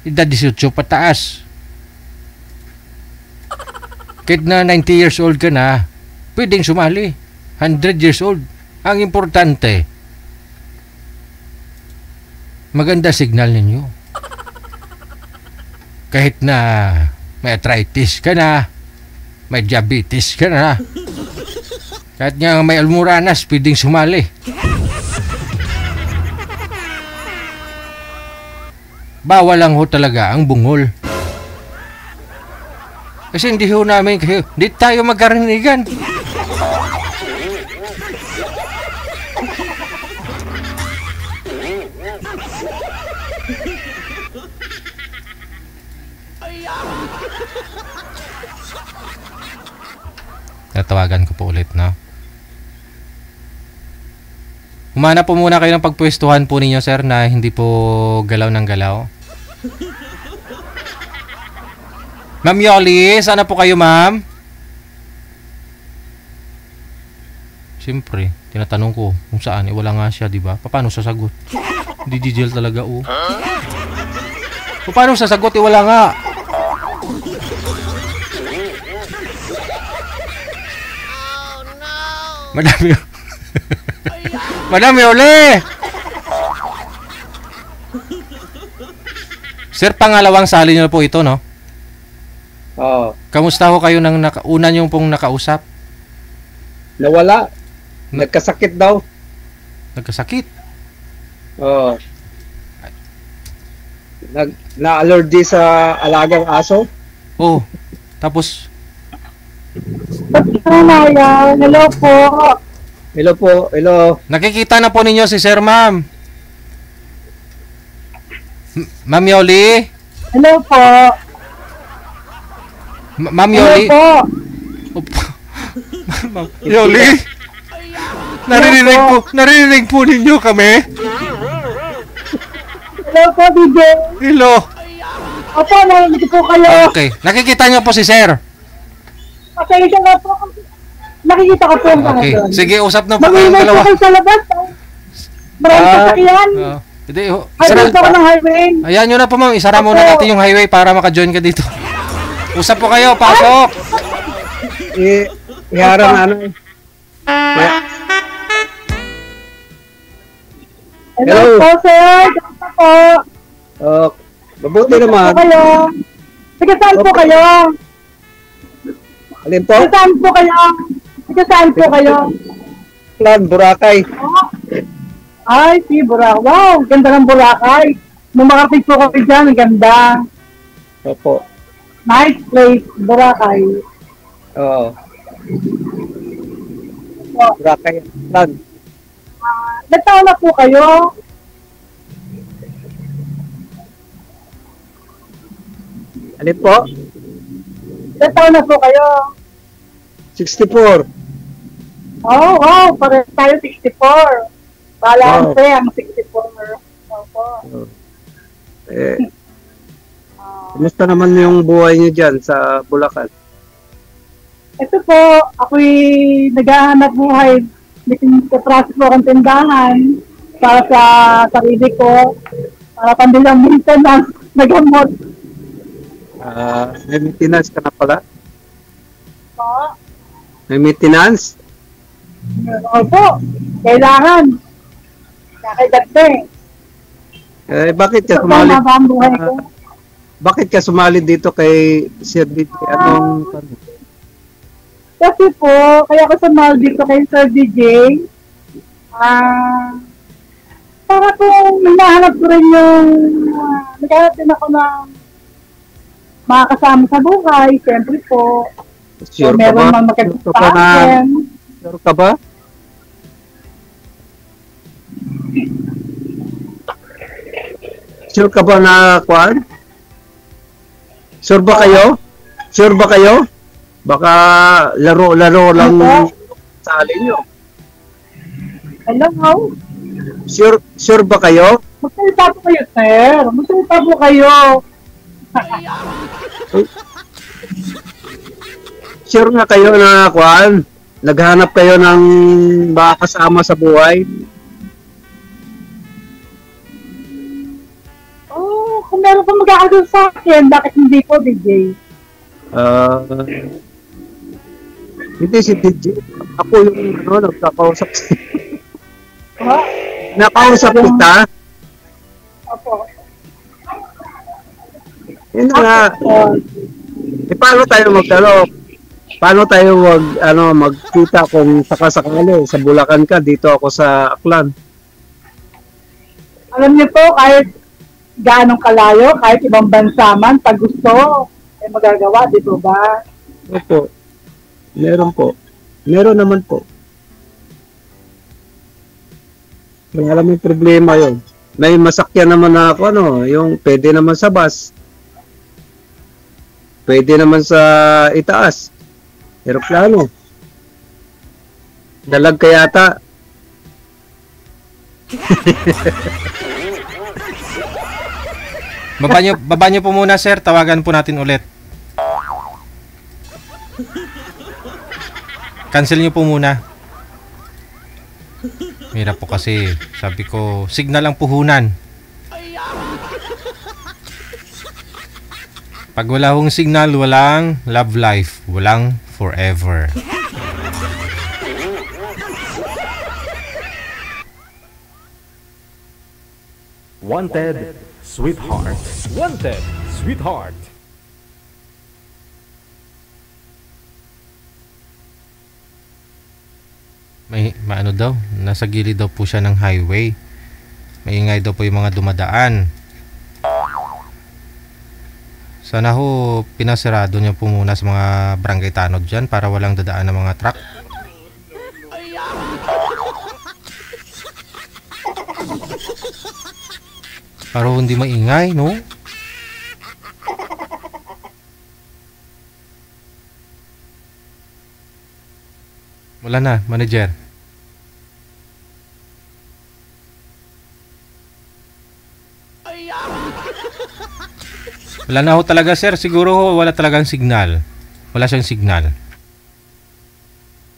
Edad 18 pataas. Kahit na 90 years old ka na, pwedeng sumali. 100 years old. Ang importante, maganda signal ninyo. Kahit na may arthritis ka na, may diabetes ka na, kahit nga may almoranas, pwedeng sumali. Bawal lang ho talaga ang bungol. Kasi hindi ho namin kayo, hindi tayo magkarinigan. Tatawagan ko po ulit, no? Humana po muna kayo ng pagpwestuhan po ninyo, sir, na hindi po galaw ng galaw. Ma'am Yoli, sana po kayo, ma'am? Siyempre, tinatanong ko kung saan. Wala nga siya, di ba? Paano sasagot? Hindi jijel talaga, oh. Paano sasagot? Wala nga. Madami. Madami uli. Sir, pangalawang sali niyo po ito, no? Oo. Kamusta ho kayo nang una niyo pong nakausap? Nawala. Nagkasakit daw. Nagkasakit? Oo. Na-allergy sa alagang aso. Oh. Tapos Hello po. Hello po. Hello. nakikita na po ninyo si Sir, ma'am. Ma'am Yoli? Hello po. Ma'am Hello Yoli? po. Ma'am Yoli? Narinig po ninyo kami? Hello po, DJ. Hello. Opo, narinig po kayo. Okay. Nakikita niyo po si Sir. Pasensya na po. Nakikita ko po yung mga Okay. doon. Sige, usap na po kayong Mag-iingat po dalawa. kayo sa labas. Maraming sasakyan. Hindi, Ay, dito ko ng highway. ayan nyo na po, ma'am. Isara muna natin yung highway para maka-join ka dito. Usap po kayo. Pasok. Iharang na ano. Hello po, sir. Kamusta po? Mabuti Taga naman. kayo? Taga saan po kayo? Alin po? Taga saan po kayo? Taga saan po kayo? Plan, Boracay. Oh. Ay, si Boracay. Wow, ganda ng Boracay. Nung makarating po kami dyan, ang ganda. Opo. Nice place, Boracay. Oo. Boracay. Plan. Nagtaon na po kayo? Alin po? Nagtaon na po kayo? 64. Oh, wow, pares tayo 64. Balance ang 64. Opo. Eh, kumusta naman yung buhay niyo dyan sa Bulacan? Ito po, ako'y naghahanap buhay. Nagkatraso po akong tindahan para sa sarili ko, para pambilang maintenance na gamot. May maintenance ka na pala? Po. May maintenance? Opo, kailangan. Kakaidag Eh, bakit ka Ito po, sumali? ang buhay ko. Bakit ka sumali dito kay Sir DJ? Anong Kasi po, kaya ako sumali dito kay Sir DJ, para po hinahanap ko rin yung, naghahanap din ako ng mga kasama sa buhay, siyempre po. sure So, ka ba? meron mang Sure makikita ka ba na? akin. Sure ka ba? Sure ka ba na kwan? Sure ba kayo? Sure ba kayo? Baka laro-laro lang sa alin nyo. Hello? Sure ba kayo? Magsalita po kayo, sir. Magsalita po kayo. Sure nga kayo na kwan? Naghanap kayo ng baka kasama sa buhay? Oh, kung meron pa magkakagulo sa akin, bakit hindi po, DJ? Hindi si DJ. Ako yung nagkakausap. Ha? Nakausap kita? Opo. Yun nga. Paano tayo magdalo? Paano tayo magkita kung sakasakali sa Bulacan ka, dito ako sa Aklan? Alam niyo po, kahit gaano kalayo, kahit ibang bansa man, pag gusto, ay magagawa, di po ba? Opo. Meron po. Meron naman po. Kaya alam yung problema yun. May masakyan naman na ako, yung pwede naman sa bus. Pwede naman sa itaas. Aeroplano. Dalag ka yata. Baba nyo po muna, sir. Tawagan po natin ulit. Cancel nyo po muna. Hirap po kasi. Sabi ko, signal ang puhunan. Pag wala hong signal, walang love life. Walang forever. Wanted, Sweetheart. Wanted, Sweetheart. May maano daw, nasa gilid daw po siya ng highway. Maingay daw po yung mga dumadaan. Sana ho pinasarado niya po muna sa mga barangay tanod dyan para walang dadaan ng mga truck. Para hindi maingay, no? Wala na, manager. Wala na ho talaga, sir. Siguro ho, wala talagang signal. Wala siyang signal.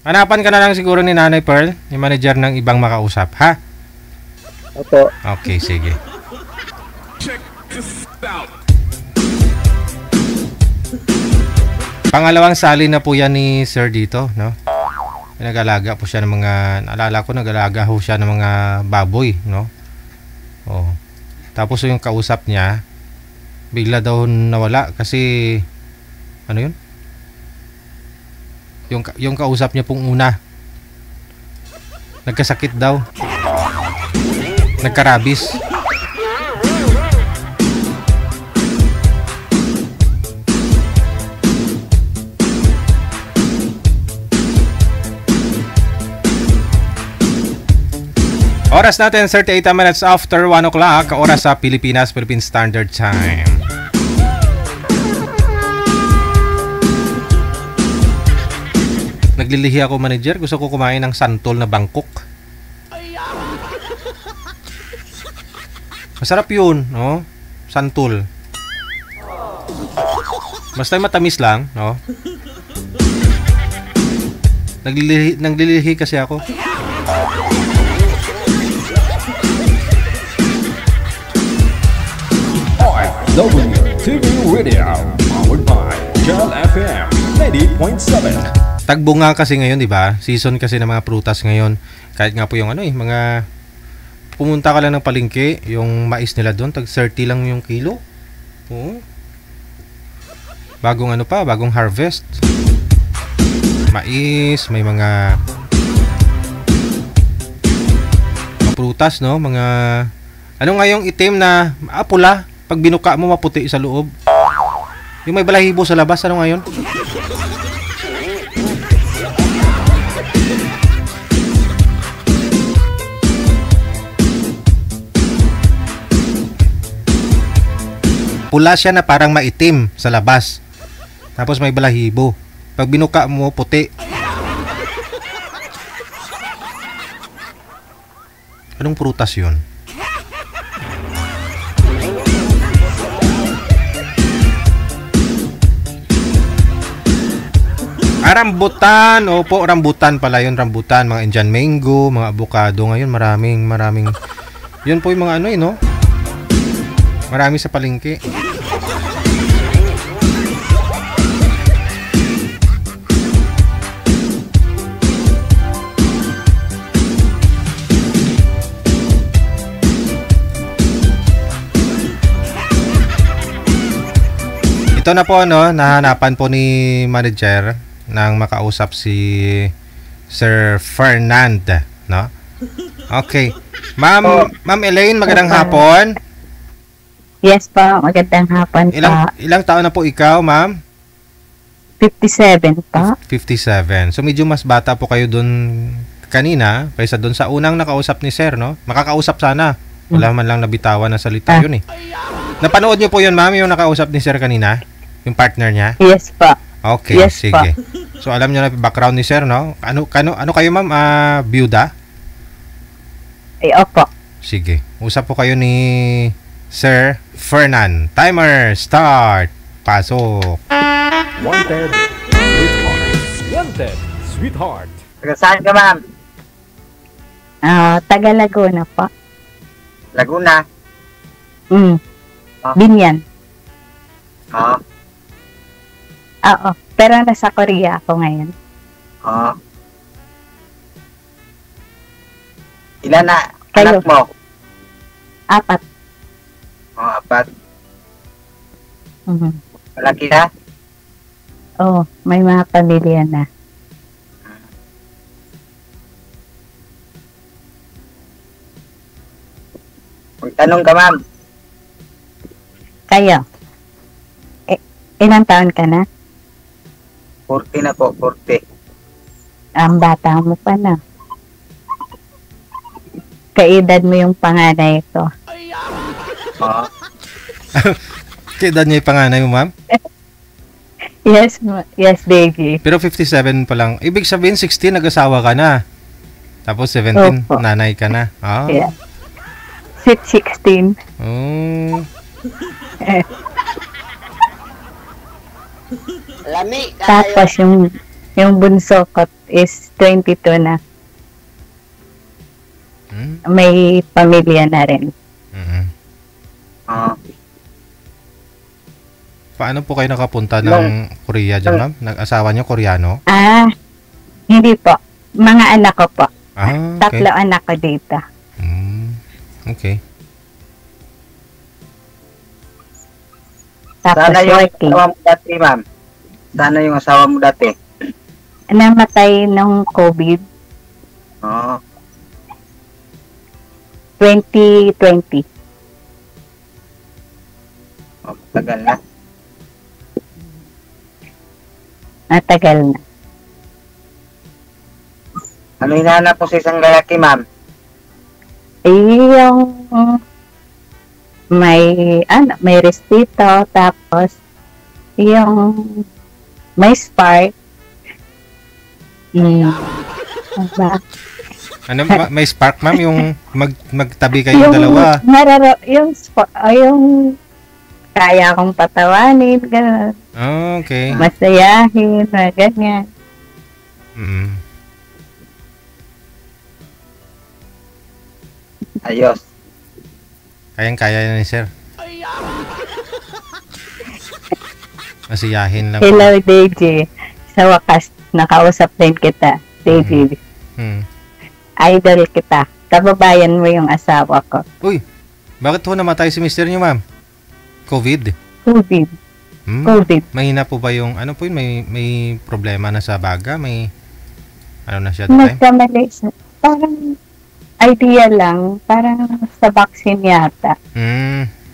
Hanapan ka na lang siguro ni Nanay Pearl, yung manager ng ibang makausap, ha? Opo. Okay, sige. Check this out. Pangalawang sali na po yan ni Sir dito, no? Nag-alaga po siya ng mga, naalala ko, nag-alaga ho siya ng mga baboy, no? Oh. Tapos yung kausap niya, Bigla daw nawala kasi ano yun? Yung kausap niya pong una. Nagkasakit daw. Nagkarabis. Oras natin 38 minutes after 1 o'clock, oras sa Pilipinas, Philippine Standard Time. Naglilihi ako, manager. Gusto ko kumain ng santol na Bangkok. Masarap yun, no? Santol. Basta matamis lang, no? Naglilihi kasi ako. WTV Radio, powered by Jal FM 90.7. Tagbo nga kasi ngayon, di ba? Season kasi ng mga prutas ngayon. Kahit nga po yung mga pumunta ka lang ng palengke, yung mais nila doon, tag 30 lang yung kilo. Oo. Bagong harvest. Mais, may mga prutas, no? Mga ano nga yung itim na pula. Pag binuka mo, maputi sa loob. Yung may balahibo sa labas, ano ngayon? Pula siya na parang maitim sa labas. Tapos may balahibo. Pag binuka mo, puti. Anong prutas yun? Rambutan. Opo, rambutan pala yun. Rambutan, mga Indian mango, mga avocado. Ngayon maraming. Yun po yung mga no? Marami sa palengke. Ito na po, nahanapan po ni manager nang makausap si Sir Fernand, no? Okay. Ma'am Elaine, magandang hapon. Yes po, magandang hapon po. Ilang taon na po ikaw, ma'am? 57 po. 57. So medyo mas bata po kayo doon kanina kaysa doon sa unang nakausap ni Sir, no? Makakausap sana. Wala man lang nabitawan na salita yun eh. Napanood niyo po yun, ma'am, yung nakausap ni Sir kanina? Yung partner niya? Yes po. Okay, yes, sige. Pa. So alam niyo na background ni Sir, no? Ano kayo, ma'am? Byuda? Opo. Sige. Usap po kayo ni Sir Fernand. Timer start. Pasok. Wanted Sweetheart. Wanted Sweetheart. Saan ka, ma'am? Taga Laguna po. Laguna? Binyan. Oo. Pero nasa Korea ako ngayon. Ilan na kayo? Anak mo? 4. 4. Malaki na? Oo, may mga pamilya na. Magtanong ka, ma'am. Kayo? Ilang taon ka na? 40 na po, 40. Ang bata mo pa na. Kaedad mo yung panganay ko. Kaedad niya yung panganay mo, ma'am? Yes, baby. Pero 57 pa lang. Ibig sabihin, 16, nag-asawa ka na. Tapos 17, nanay ka na. Yeah. 16. Lami. Tapos yung bunso ko is 22 na. May pamilya na rin. Paano po kayo nakapunta ng Korea dyan, ma'am? Nag-asawa niyo Koreano? Hindi po. Mga anak ko po. Okay. 3 anak ko dito. Okay. Tapos Sana yung working. asawa mo dati, ma'am. Sana yung asawa mo dati. Namatay nung COVID Oo. 2020. Tagal na. Matagal na. Ano hinahanap mo sa isang lalaki, ma'am? Yung may respeto, tapos yung may spark. Diba? Ano, may spark, ma'am, yung magtabi kayong dalawa. Yung kaya akong patawanin, gano'n. Oh, okay. Masayahin, ganyan. Mm. Ayos. Kayang-kaya na ni sir. Masiyahin lang. Hello, DJ. Sa wakas, nakausap din kita, DJ. Idol kita. Kababayan mo yung asawa ko. Uy, bakit ho namatay si mister niyo, ma'am? COVID? COVID. COVID. Mahina po ba yung, ano po yun, may problema na sa baga? May, ano na siya doon? Nagkamali siya. Parang idea lang. Parang sa vaccine yata.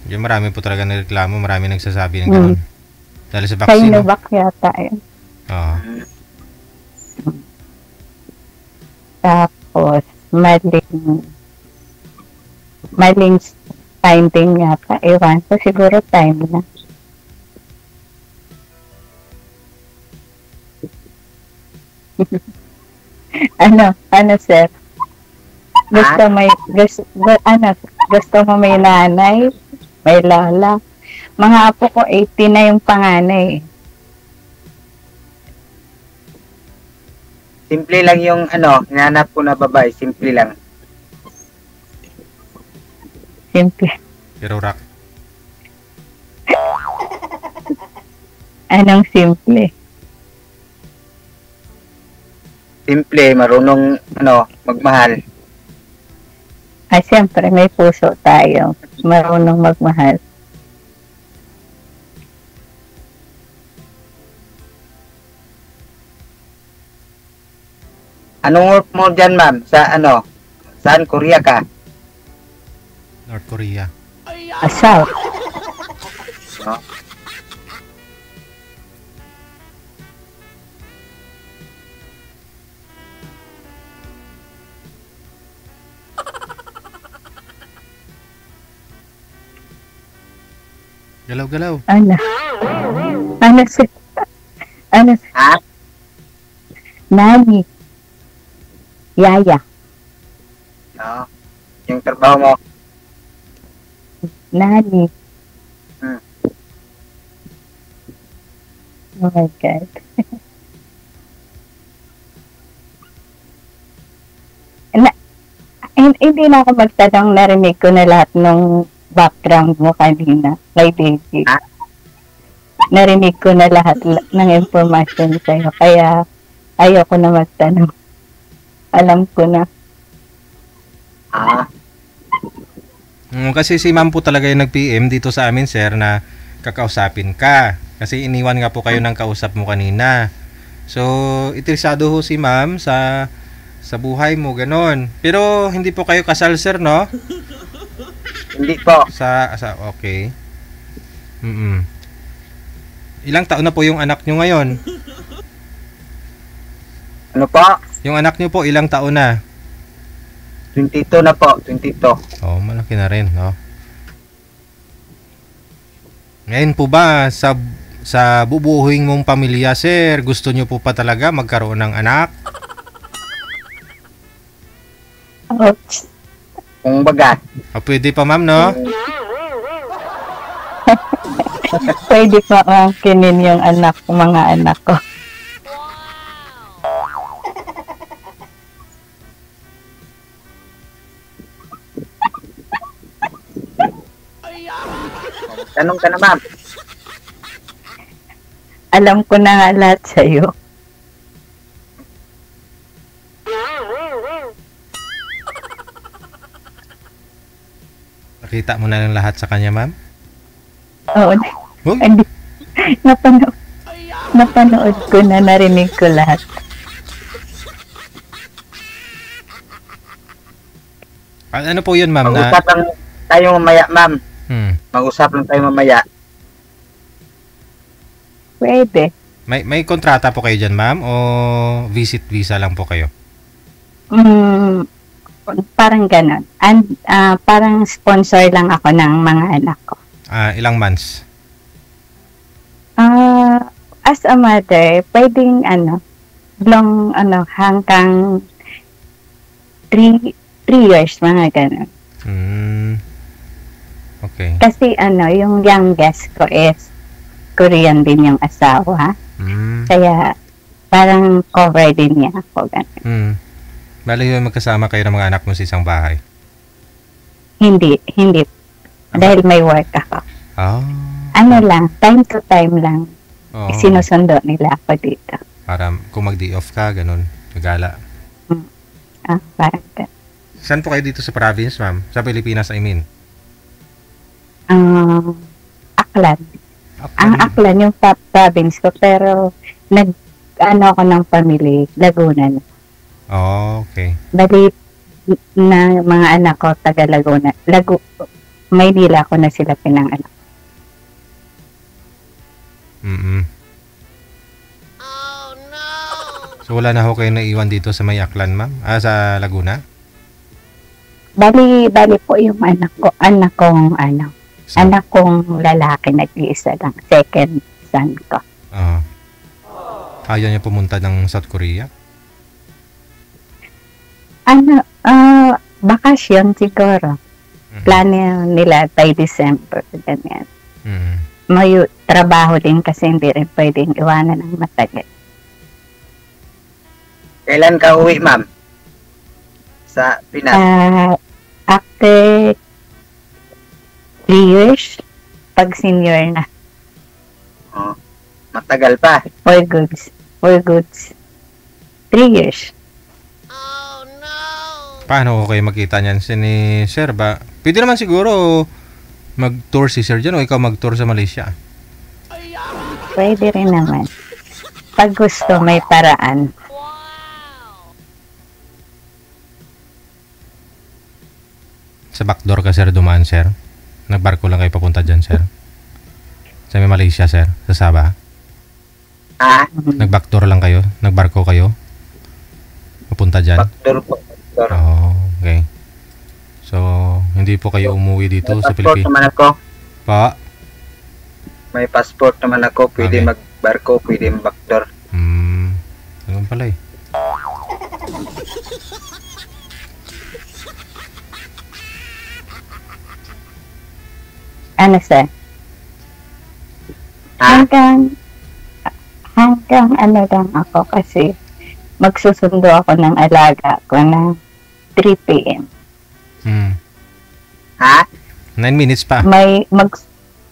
Yung marami po talaga nagreklamo. Marami nagsasabi ng gano'n. Dahil sa vaccine. Sinovac yata yun. Oo. Tapos, maling time din yata. Ewan ko, siguro time na. ano sir? Gusto mo may nanay, may lola. Mga apo ko 80 na yung panganay. Simple lang yung hinahanap ko na babae. Simple lang. Simple. Pero rock. Anong simple? Simple, marunong magmahal. Siyempre may puso tayo. Marunong magmahal. Anong work mo dyan, ma'am? Saan Korea ka? North Korea. South. No? Galaw-galaw. Ano Ha? Nani. Yaya. No. Yung trabaho mo. Nani. Oh my God. Hindi na ako magtanong, narinig ko na lahat ng background mo kanina kay Daisy. Narinig ko na lahat ng information sa'yo, kaya ayoko na magtanong. Alam ko na. Kasi si ma'am po talaga yung nag-PM dito sa amin, sir, na kakausapin ka. Kasi iniwan nga po kayo ng kausap mo kanina. So, interesado ho si ma'am sa buhay mo, ganon. Pero hindi po kayo kasal, sir, no? Hindi po. Okay. Ilang taon na po yung anak nyo ngayon? Ano po? Yung anak nyo po, ilang taon na? 22 na po, 22. Oh, malaki na rin, no? Ngayon po ba, sa bubuhuing mong pamilya, sir, gusto nyo po pa talaga magkaroon ng anak? Ouch. Kung baga. Pwede pa, ma'am, no? Pwede pa angkinin yung mga anak ko. Tanong ka na, ma'am. Alam ko na nga lahat sa'yo. Nakita mo na lang lahat sa kanya, ma'am? Oo. Uy, Napanood, napanood ko na, narinig ko lahat. ano po yun, ma'am? Na, Mag-usap lang tayo mamaya, ma'am. hmm, Mag-usap lang tayo mamaya. Pwede. may kontrata po kayo dyan, ma'am? O visit visa lang po kayo? Parang ganon. And, parang sponsor lang ako ng mga anak ko. Ilang months? As a mother, pwedeng hanggang 3 years, mga ganon. Okay. Kasi yung youngest ko is Korean din yung asawa. Kaya parang cover din niya ako. Ganun. Bali yung magkasama kayo ng mga anak mo sa isang bahay? Hindi. Dahil may work ako. Lang, time to time lang. Sinusundo nila ako dito. Para kung mag-day off ka, ganun, magala. Parang ganun. Saan po kayo dito sa province, ma'am? Sa Pilipinas, I mean? Aklan. Ang Aklan yung province ko, pero ako ng family, Laguna na. Okay. Bali na mga anak ko, taga Laguna. Maynila ko na sila pinanganak. So wala na ho kayo naiwan dito sa may Aklan, ma'am? Sa Laguna? Bali po yung anak kong lalaki, nag-iisa lang, second son ko. Ayaw niya pumunta ng South Korea? Bakasyon siguro. Plano nila by December, ganyan. May trabaho din kasi hindi rin pwedeng iwanan ng matagal. Kailan ka uwi, ma'am? Sa Pinas? After 3 years, pag senior na. Matagal pa. For goods. 3 years. Paano ko kayo makita niyan? Ni Sir ba? Pwede naman siguro mag-tour si Sir dyan o ikaw mag-tour sa Malaysia. Pwede rin naman. Pag gusto, may paraan. Sa backdoor ka, Sir, dumaan, Sir? Nagbarko lang kayo papunta dyan, Sir? Sa may Malaysia, Sir? Sa Sabah? Nag-backdoor lang kayo? Nagbarko kayo? Papunta dyan? Backdoor po. Okay. So, hindi po kayo umuwi dito sa Pilipinas? May passport naman ako. May passport naman ako. Pwede magbarko, pwede mag-backdoor. Ganun pala eh. Ano, sir? Hanggang lang ako kasi magsusundo ako ng alaga ko ng 3 p.m. 9 minutes pa.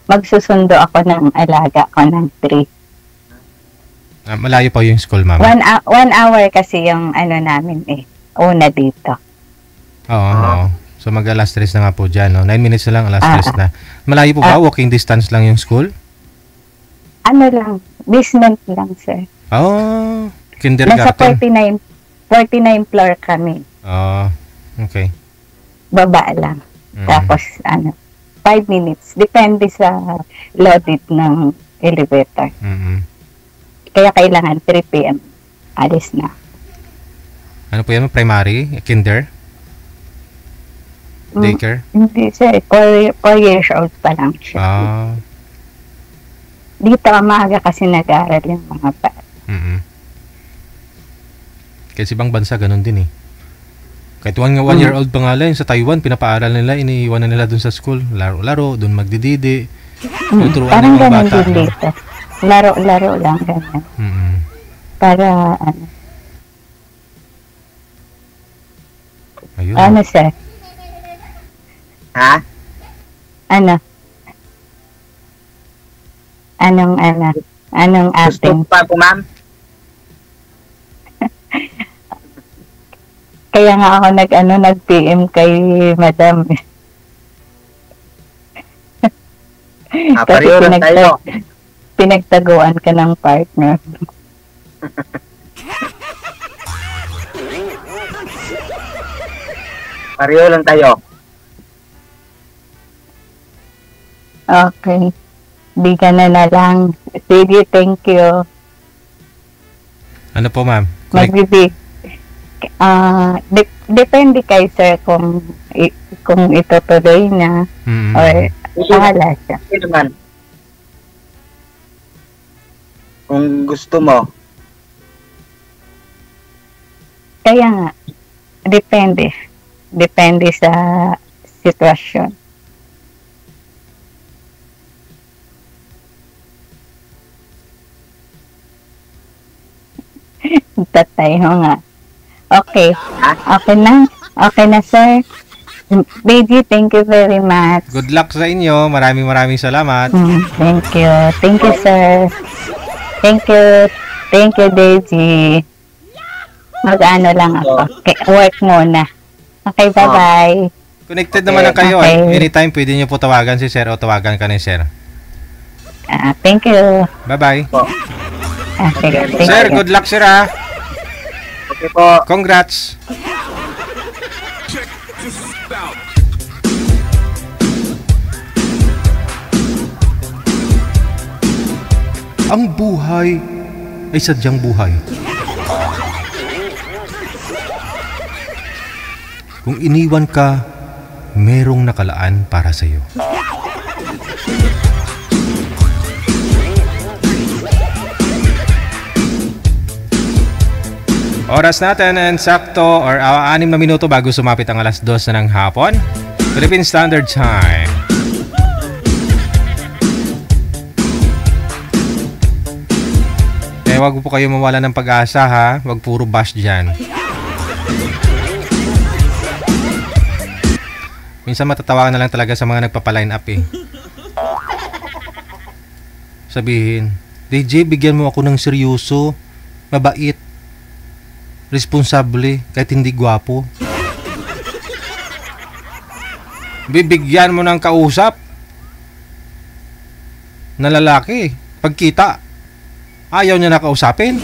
Magsusundo ako ng alaga ko ng 3. Malayo pa yung school, ma'am? 1 hour kasi yung namin una dito. Oo. So mag alas 3 na nga po dyan, no? 9 minutes na lang, alas 3 na. Malayo po ba? Walking distance lang yung school? Basement lang, sir. Kindergarten. Nasa 49 floor kami. Okay. Baba lang. Tapos 5 minutes. Depende sa loaded ng elevator. Kaya kailangan 3 p.m. Alis na. Ano po yan? Primary? Kinder? Daycare? Hindi, sir. 4 years old pa lang siya. Dito, maaga kasi nag-aaral yung mga bata. Kasi ibang bansa, ganun din eh. Kahit 1 year old pa nga lang, sa Taiwan, pinapaaral nila, iniiwan na nila dun sa school. Laro-laro, dun magdididi. Parang ganun din dito. Laro-laro lang, ganun. Para, Ayun. Ano, sir? Ano? Anong ating? Gusto pa po, ma'am? Kaya nga ako nag-PM kay Madam. Kasi pareho lang tayo. pinagtaguan ka ng partner. Pareho lang tayo. Okay. Di ka na lang. Sige, thank you. Ano po, ma'am? Magbibig. Depende kay sir kung itutuloy na or bahala siya. Hindi naman. Kung gusto mo. Kaya nga, depende. Depende sa sitwasyon. Tatay ho nga. Okay. Okay na. Okay na, sir. Baby, thank you very much. Good luck sa inyo. Maraming salamat. Thank you. Thank you, sir. Thank you. Thank you, Daisy. Mag-ano lang ako. Okay, work muna. Okay, bye-bye. Connected naman na kayo. Okay. Anytime pwede nyo po tawagan si sir o tawagan ka ni sir. Thank you. Bye-bye. Sige, thank Sir, you. good luck sir ha. Okay po. Congrats. Ang buhay ay sadyang buhay. Kung iniwan ka, merong nakalaan para sa iyo. Oras natin and sakto or 6 na minuto bago sumapit ang alas 2 na ng hapon. Philippine Standard Time. Wag po kayo mawala ng pag-asa ha. Wag puro bash dyan. Minsan matatawagan na lang talaga sa mga nagpapaline up eh. Sabihin, DJ, bigyan mo ako ng seryoso, mabait, responsable, kahit hindi gwapo. Bibigyan mo ng kausap na lalaki. Pagkita, ayaw niya nakausapin.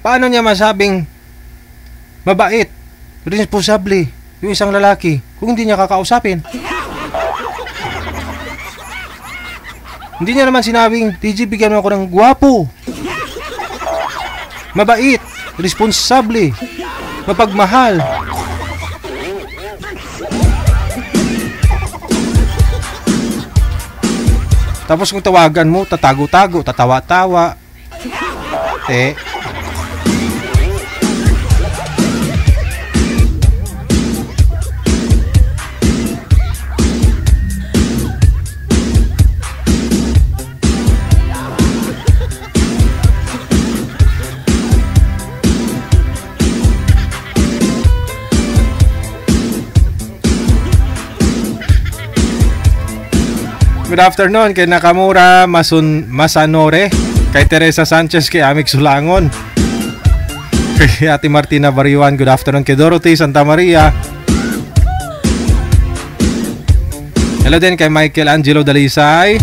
Paano niya masabing mabait, responsable yung isang lalaki kung hindi niya kakausapin? Hindi niya naman sinabing, DJ, bigyan mo ako ng gwapo, mabait, responsable, mapagmahal. Tapos kung tawagan mo, tatago-tago, tatawa-tawa. Good afternoon kay Nakamura Masanore, kay Teresa Sanchez, kay Amik Sulangon, kay Ate Martina Bariwan. Good afternoon kay Dorothy Santa Maria. Hello din kay Michael Angelo Dalisay,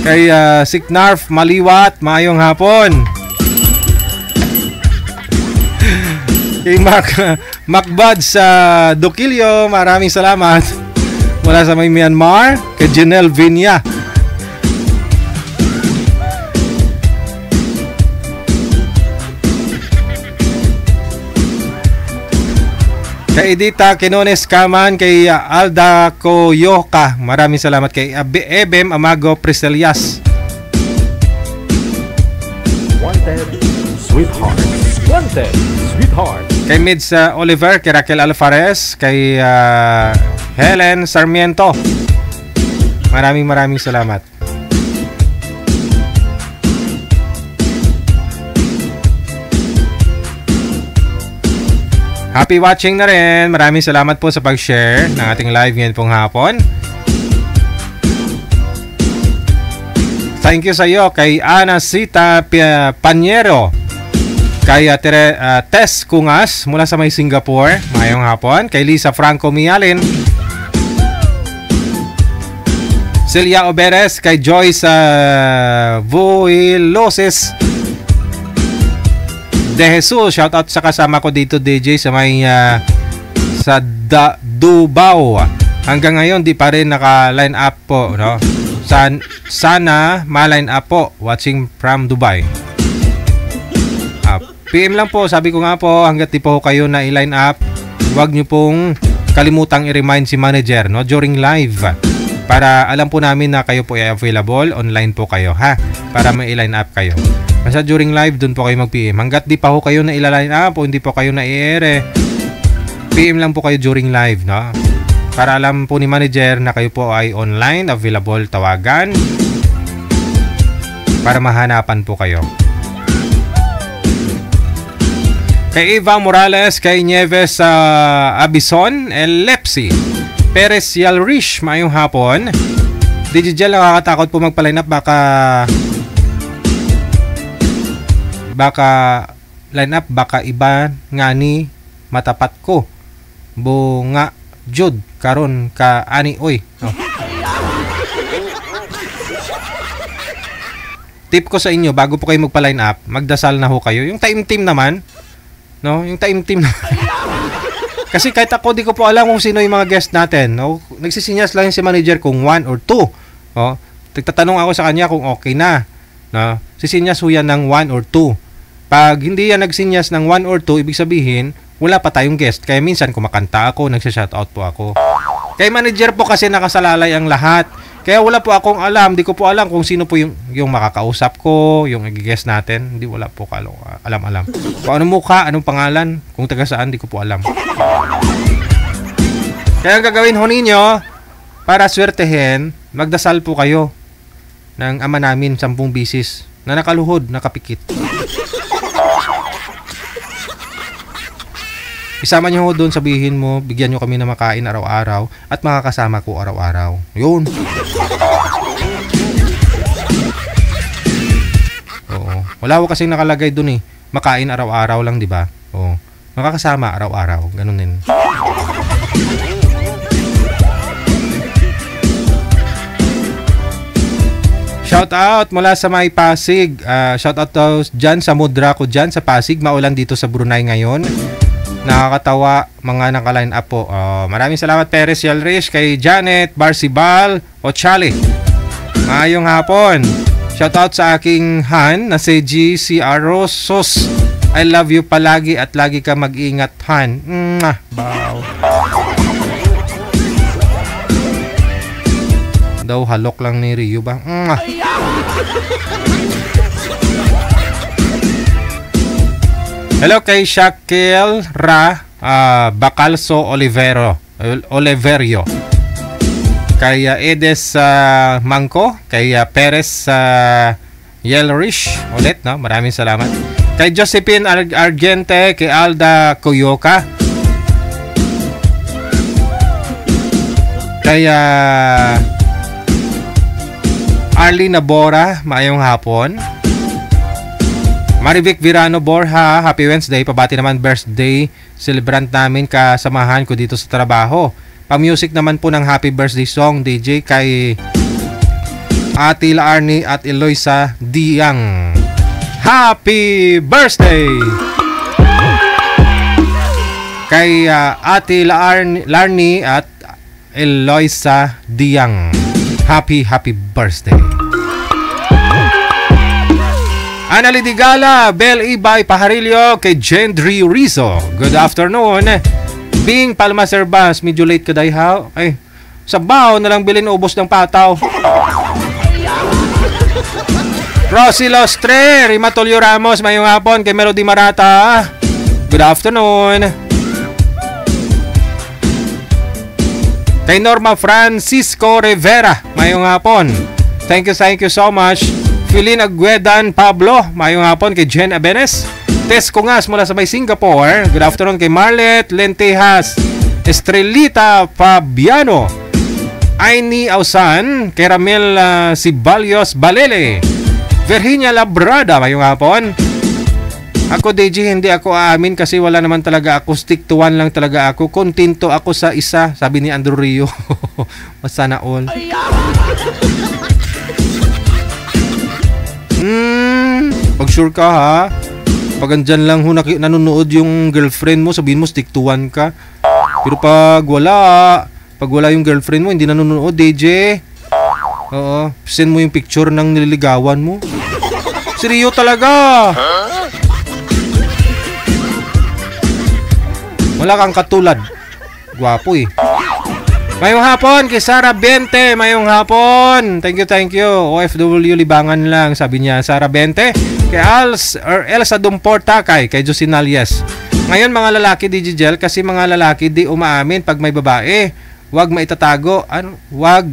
kay Siknarf Maliwat, maayong hapon. Kay Macbad sa Dokilyo, maraming salamat. Wala sa may Myanmar, kay Janelle Vinya. Kay Edita Quinones Kaman, kay Alda Coyoca. Maraming salamat kay Ebem Amago Priselias. Wanted, Sweetheart. Wanted, Sweetheart. Kay Mids Oliver, kay Raquel Alvarez, kay Helen Sarmiento. Maraming salamat. Happy watching na rin. Maraming salamat po sa pag-share ng ating live ngayon pong hapon. Thank you sa iyo kay Ana Sita Panyero. Kay Tess Kungas mula sa may Singapore. Mayong hapon. Kay Lisa Franco Mialin. Celia Oberes. Kay Joyce Vuiloses De Jesus. Shoutout sa kasama ko dito, DJ, sa may sa Dubao. Hanggang ngayon di pa rin naka-line up po, no? Sana ma-line up po, watching from Dubai. PM lang po, sabi ko nga po, hanggat di po kayo na i-line up, huwag nyo pong kalimutang i-remind si manager, no, during live, para alam po namin na kayo po ay available, online po kayo, ha, para may i-line up kayo. Basta during live, dun po kayo mag-PM. Hanggat di pa po kayo na i-line up o hindi po kayo na i-ere, PM lang po kayo during live, no? Para alam po ni manager na kayo po ay online, available, tawagan, para mahanapan po kayo. Kay Eva Morales, kay Nieves Abison, Elepsi, Perez Yalrish, mayong hapon. Digital, nakakatakot po magpa-line up, baka line up, baka iba nga ni matapat ko. Bunga Jud karon ka ani oy. Oh. Tip ko sa inyo, bago po kayo magpa-line up, magdasal na ho kayo. Yung time team naman, no? Yung time team kasi kahit ako di ko po alam kung sino yung mga guest natin, no? Nagsisinyas lang si manager kung 1 or 2. Oh, tatanong ako sa kanya kung okay na. No? Sisinyas ho yan ng 1 or 2. Pag hindi yan nagsinyas ng 1 or 2, ibig sabihin wala pa tayong guest. Kaya minsan kumakanta ako, nagsha-shoutout po ako. Kay manager po kasi nakasalalay ang lahat. Kaya wala po akong alam, di ko po alam kung sino po yung makakausap ko, yung i-guest natin. Hindi, wala po alam. Kung anong mukha, anong pangalan, kung taga saan, di ko po alam. Kaya ang gagawin ho ninyo, para swertehin, magdasal po kayo ng ama namin 10 bisis na nakaluhod, nakapikit. Isama nyo doon, sabihin mo, bigyan nyo kami na makain araw-araw at makakasama ko araw-araw. Yun. Oo. Wala ko kasing nakalagay doon eh. Makain araw-araw lang, di ba? Oo. Makakasama araw-araw. Ganun din. Shout out mula sa may Pasig. Shout out to dyan sa mudra ko dyan sa Pasig. Maulan dito sa Brunei ngayon. Nakakatawa, mga naka-line up po. Maraming salamat, Perez Yalrish, kay Janet Barsibal o Charlie. Mayong hapon. Shoutout sa aking Han na si GC Arosos. I love you palagi at lagi ka mag-ingat, Han. Bow. Daw halok lang ni Rio ba? Hello kay Shaquille Bacalso Oliverio. Kay Edes Mangko, kay Perez Yelrish ulit, no? Maraming salamat. Kay Josephine Argente, kay Alda Coyoca. Kay Arlene Bora, maayong hapon. Marivic Virano Borja, happy Wednesday. Pabati naman birthday celebrant namin, kasamahan ko dito sa trabaho. Pa-music naman po ng happy birthday song, DJ, kay Ate Larnie at Eloisa Diang. Happy birthday! Kay Ate Larnie at Eloisa Diang. Happy birthday! Ana Lidigala, Bel Ibay Pajarillo, kay Gendry Rizzo. Good afternoon. Bing Palma Serbas, medyo late ka dayhaw. Ay, sabaw na lang bilin, ubos ng pataw. Rosie Lostre, Rimatolio Ramos, mayong hapon, kay Melody Marata. Good afternoon. Kay Norma Francisco Rivera, mayong hapon. Thank you so much. Philin Aguedan Pablo, mayong hapon, kay Jen Abenes. Tess Kungas mula sa may Singapore. Good afternoon kay Marlet Lentejas, Estrelita Fabiano, Aini Ausan, kay Ramel Sibalios Balele, Virginia Labrada, mayong hapon. Ako, DJ, hindi ako aamin kasi wala naman talaga ako. Stick to one lang talaga ako. Kontento ako sa isa, sabi ni Andrew Rio. Masana all. Pag sure ka ha, pag andyan lang ho nanonood yung girlfriend mo, sabihin mo stick to one ka. Pero pag wala yung girlfriend mo, hindi nanonood, DJ. Oo, send mo yung picture ng nililigawan mo. Seryo talaga. Wala kang katulad. Gwapo eh. Mayong hapon kay Sara 20. Mayong hapon. Thank you. OFW libangan lang, sabi niya. Sara 20. Kay Elsa Dumporta kay Josinalies. Ngayon mga lalaki, DJ Jel, kasi mga lalaki di umaamin pag may babae. Huwag maitatago. Huwag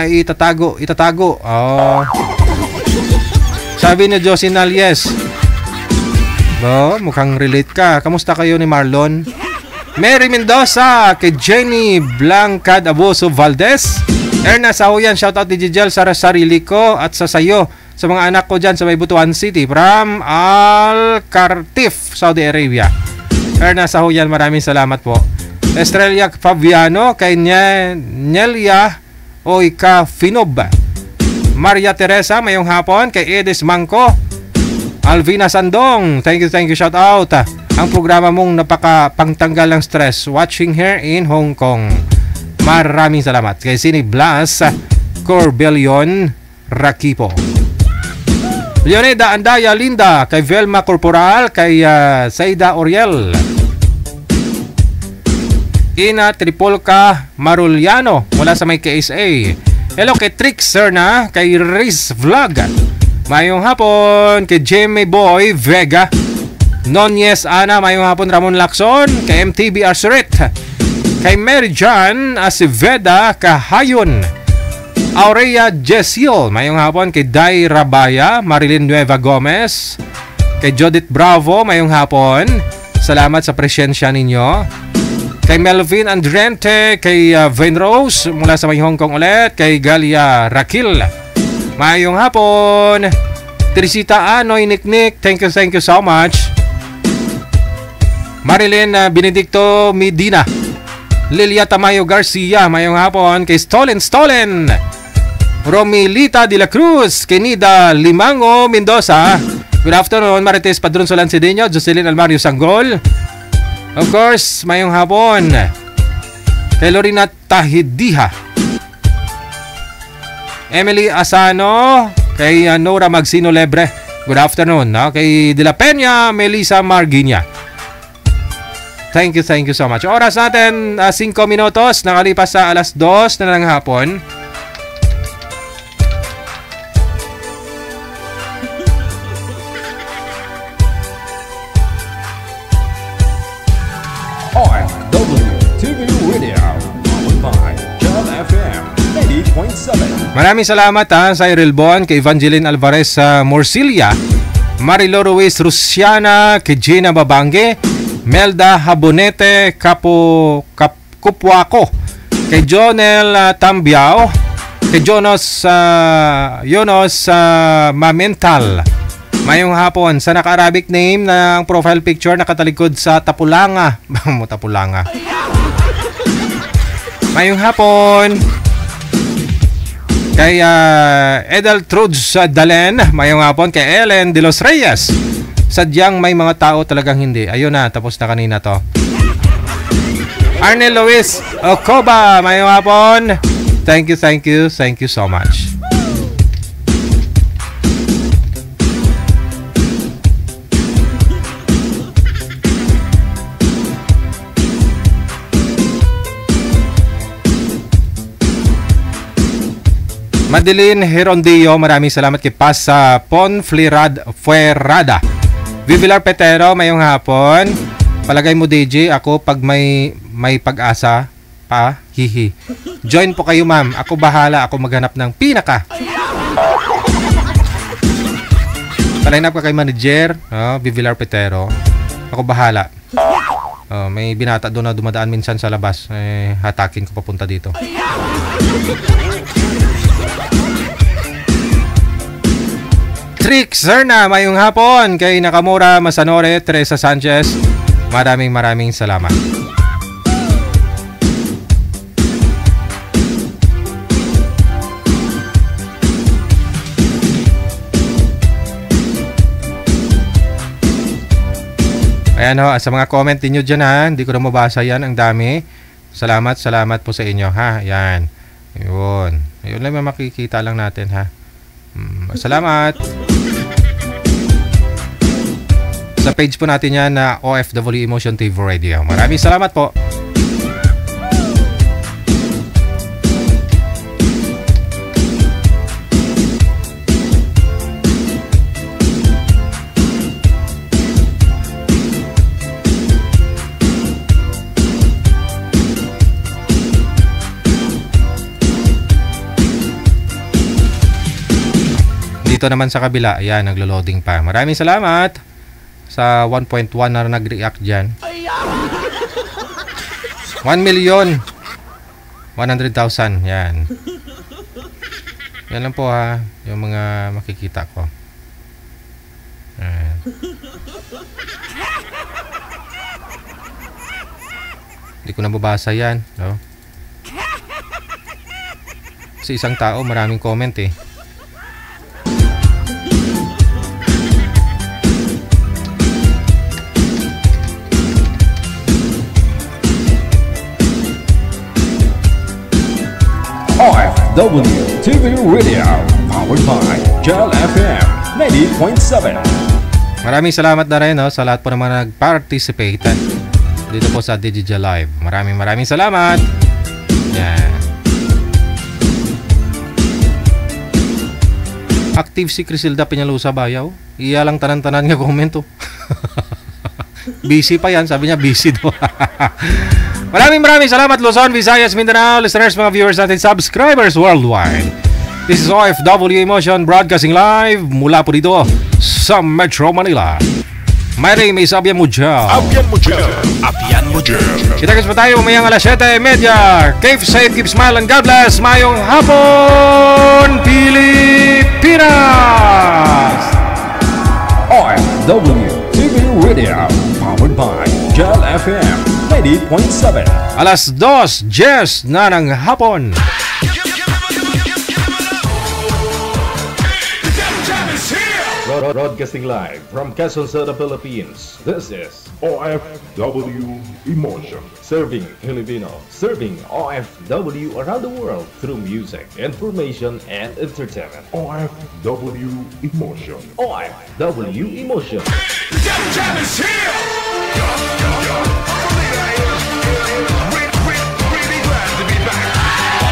itatago. Oh. Sabi ni Josinalies. Mukhang relate ka. Kamusta kayo ni Marlon? Mary Mendoza, kay Jenny Blancad Abuso Valdez. Erna Sahuyan, shoutout DJ Jel sa sarili ko at sa sayo, sa mga anak ko dyan sa may Butuan City from Al-Kartif, Saudi Arabia. Erna Sahuyan, maraming salamat po. Estrella Fabiano, kay Nelia Oika Finob. Maria Teresa, mayong hapon. Kay Edis Mangko. Alvina Sandong, thank you, shout out. Ang programa mong napaka-pangtanggal ng stress, watching here in Hong Kong. Maraming salamat. Kay Sini Blas Corbelion Rakipo. Leoneda Andaya Linda, kay Velma Corporal, kay Saida Oriel. Ina Tripolca Maruliano, mula sa may KSA. Hello kay Trixer na, kay Riz Vlog. Mayong hapon kay Jamie Boy Vega. Nonyes Ana, mayong hapon Ramon Lacson, kay MTB Arsuret, kay Mary John Asiveda Kahayon, Aurea Jesiel, mayong hapon kay Dai Rabaya, Marilyn Nueva Gomez, kay Judith Bravo, mayong hapon. Salamat sa presensya ninyo. Kay Melvin Andrente, kay Vane Rose mula sa may Hong Kong ulit, kay Galia Rakil, mayong hapon. Teresita Anoy Niknik, thank you so much. Marilyn Benedicto Medina, Lilia Tamayo Garcia, mayong hapon. Kay Stolen Romilita de la Cruz, kay Nida Limango Mendoza, good afternoon. Marites Padron Solan Cedeño, Jocelyn Almario Sanggol, of course, mayong hapon. Kay Lorina Tahidiha, Emily Asano, kay Nora Magsino Lebre, good afternoon. Kay De La Peña Melissa Marginia, thank you so much. Oras natin 5 minutos, nakalipas sa alas 2 na ng hapon. OFW TV Radio, powered by Jam FM 80.7. Maraming salamat sa Cyril Bon, kay Evangeline Alvarez sa Morcilla, Marilo Ruiz Rusiana, kay Gina Babange, Melda Habonete Kupwako, kay Jonel Tambiao, kay Jonos Mamental, mayong hapon. Sa naka-Arabic name ng profile picture nakatalikod sa Tapulanga. Tapulanga. Mayong hapon. Kay Edeltrudes Dalen, mayong hapon. Kay Ellen de los Reyes, sadyang may mga tao talagang hindi. Ayun na, tapos na kanina to. Arnel Luis Ocoba, mayong hapon. Thank you so much. Madeline Herondio, maraming salamat kay Pasa Fuerada. Vivilar Petero, mayong hapon. Palagay mo DJ, ako pag may pag-asa pa, hihi. Join po kayo ma'am, ako bahala, ako maghanap ng pinaka. Palain up ka kay manager, Vivilar Petero. Ako bahala. May binata doon na dumadaan minsan sa labas. Hatakin ko papunta dito. Rick Serna, mayong hapon. Kay Nakamura Masanore, Teresa Sanchez, maraming salamat. Ayan ho, sa mga comment niyo dyan ha, hindi ko na mabasa yan, ang dami. Salamat po sa inyo ha, yan. Yun lang makikita lang natin ha. Salamat. Sa page po natin yan na OFW Emotion TV Radio. Maraming salamat po. Dito naman sa kabila, ayan, naglo-loading pa. Maraming salamat sa 1.1 na nag-react dyan. 1,100,000. Yan. Yan lang po ha, yung mga makikita ko. Ayan. Hindi ko nababasa yan. No? Kasi isang tao, maraming comment eh. OFW TV Radio, powered by Gel FM 90.7. Maraming salamat na rin no, sa lahat po naman nag-participate dito po sa Digital Live. Maraming salamat. Yan. Active si Crisilda Peñalosa Bayaw. Iya lang tanan-tanan nga komento. Busy pa yan, sabi niya busy daw. Maraming salamat Luzon, Visayas, Mindanao, listeners, mga viewers natin, subscribers worldwide. This is OFW Emotion Broadcasting Live mula po dito sa Metro Manila. My name is Abyan Mujal. Kita-kits pa tayo umayang alas 7:30. Keep safe, keep smile, and God bless. Mayong hapon, Pilipinas! OFW TV Radio, powered by Gel FM 90.7. Alas 2:10 na ng hapon. Broadcasting live from Quezon City, Philippines. This is OFW Emotion. Serving Filipino. Serving OFW around the world through music, information, and entertainment. OFW Emotion. OFW Emotion. Jam is here!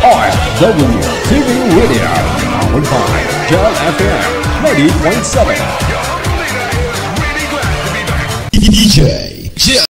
OFW TV Radio, powered by Gel FM 90.7. DJ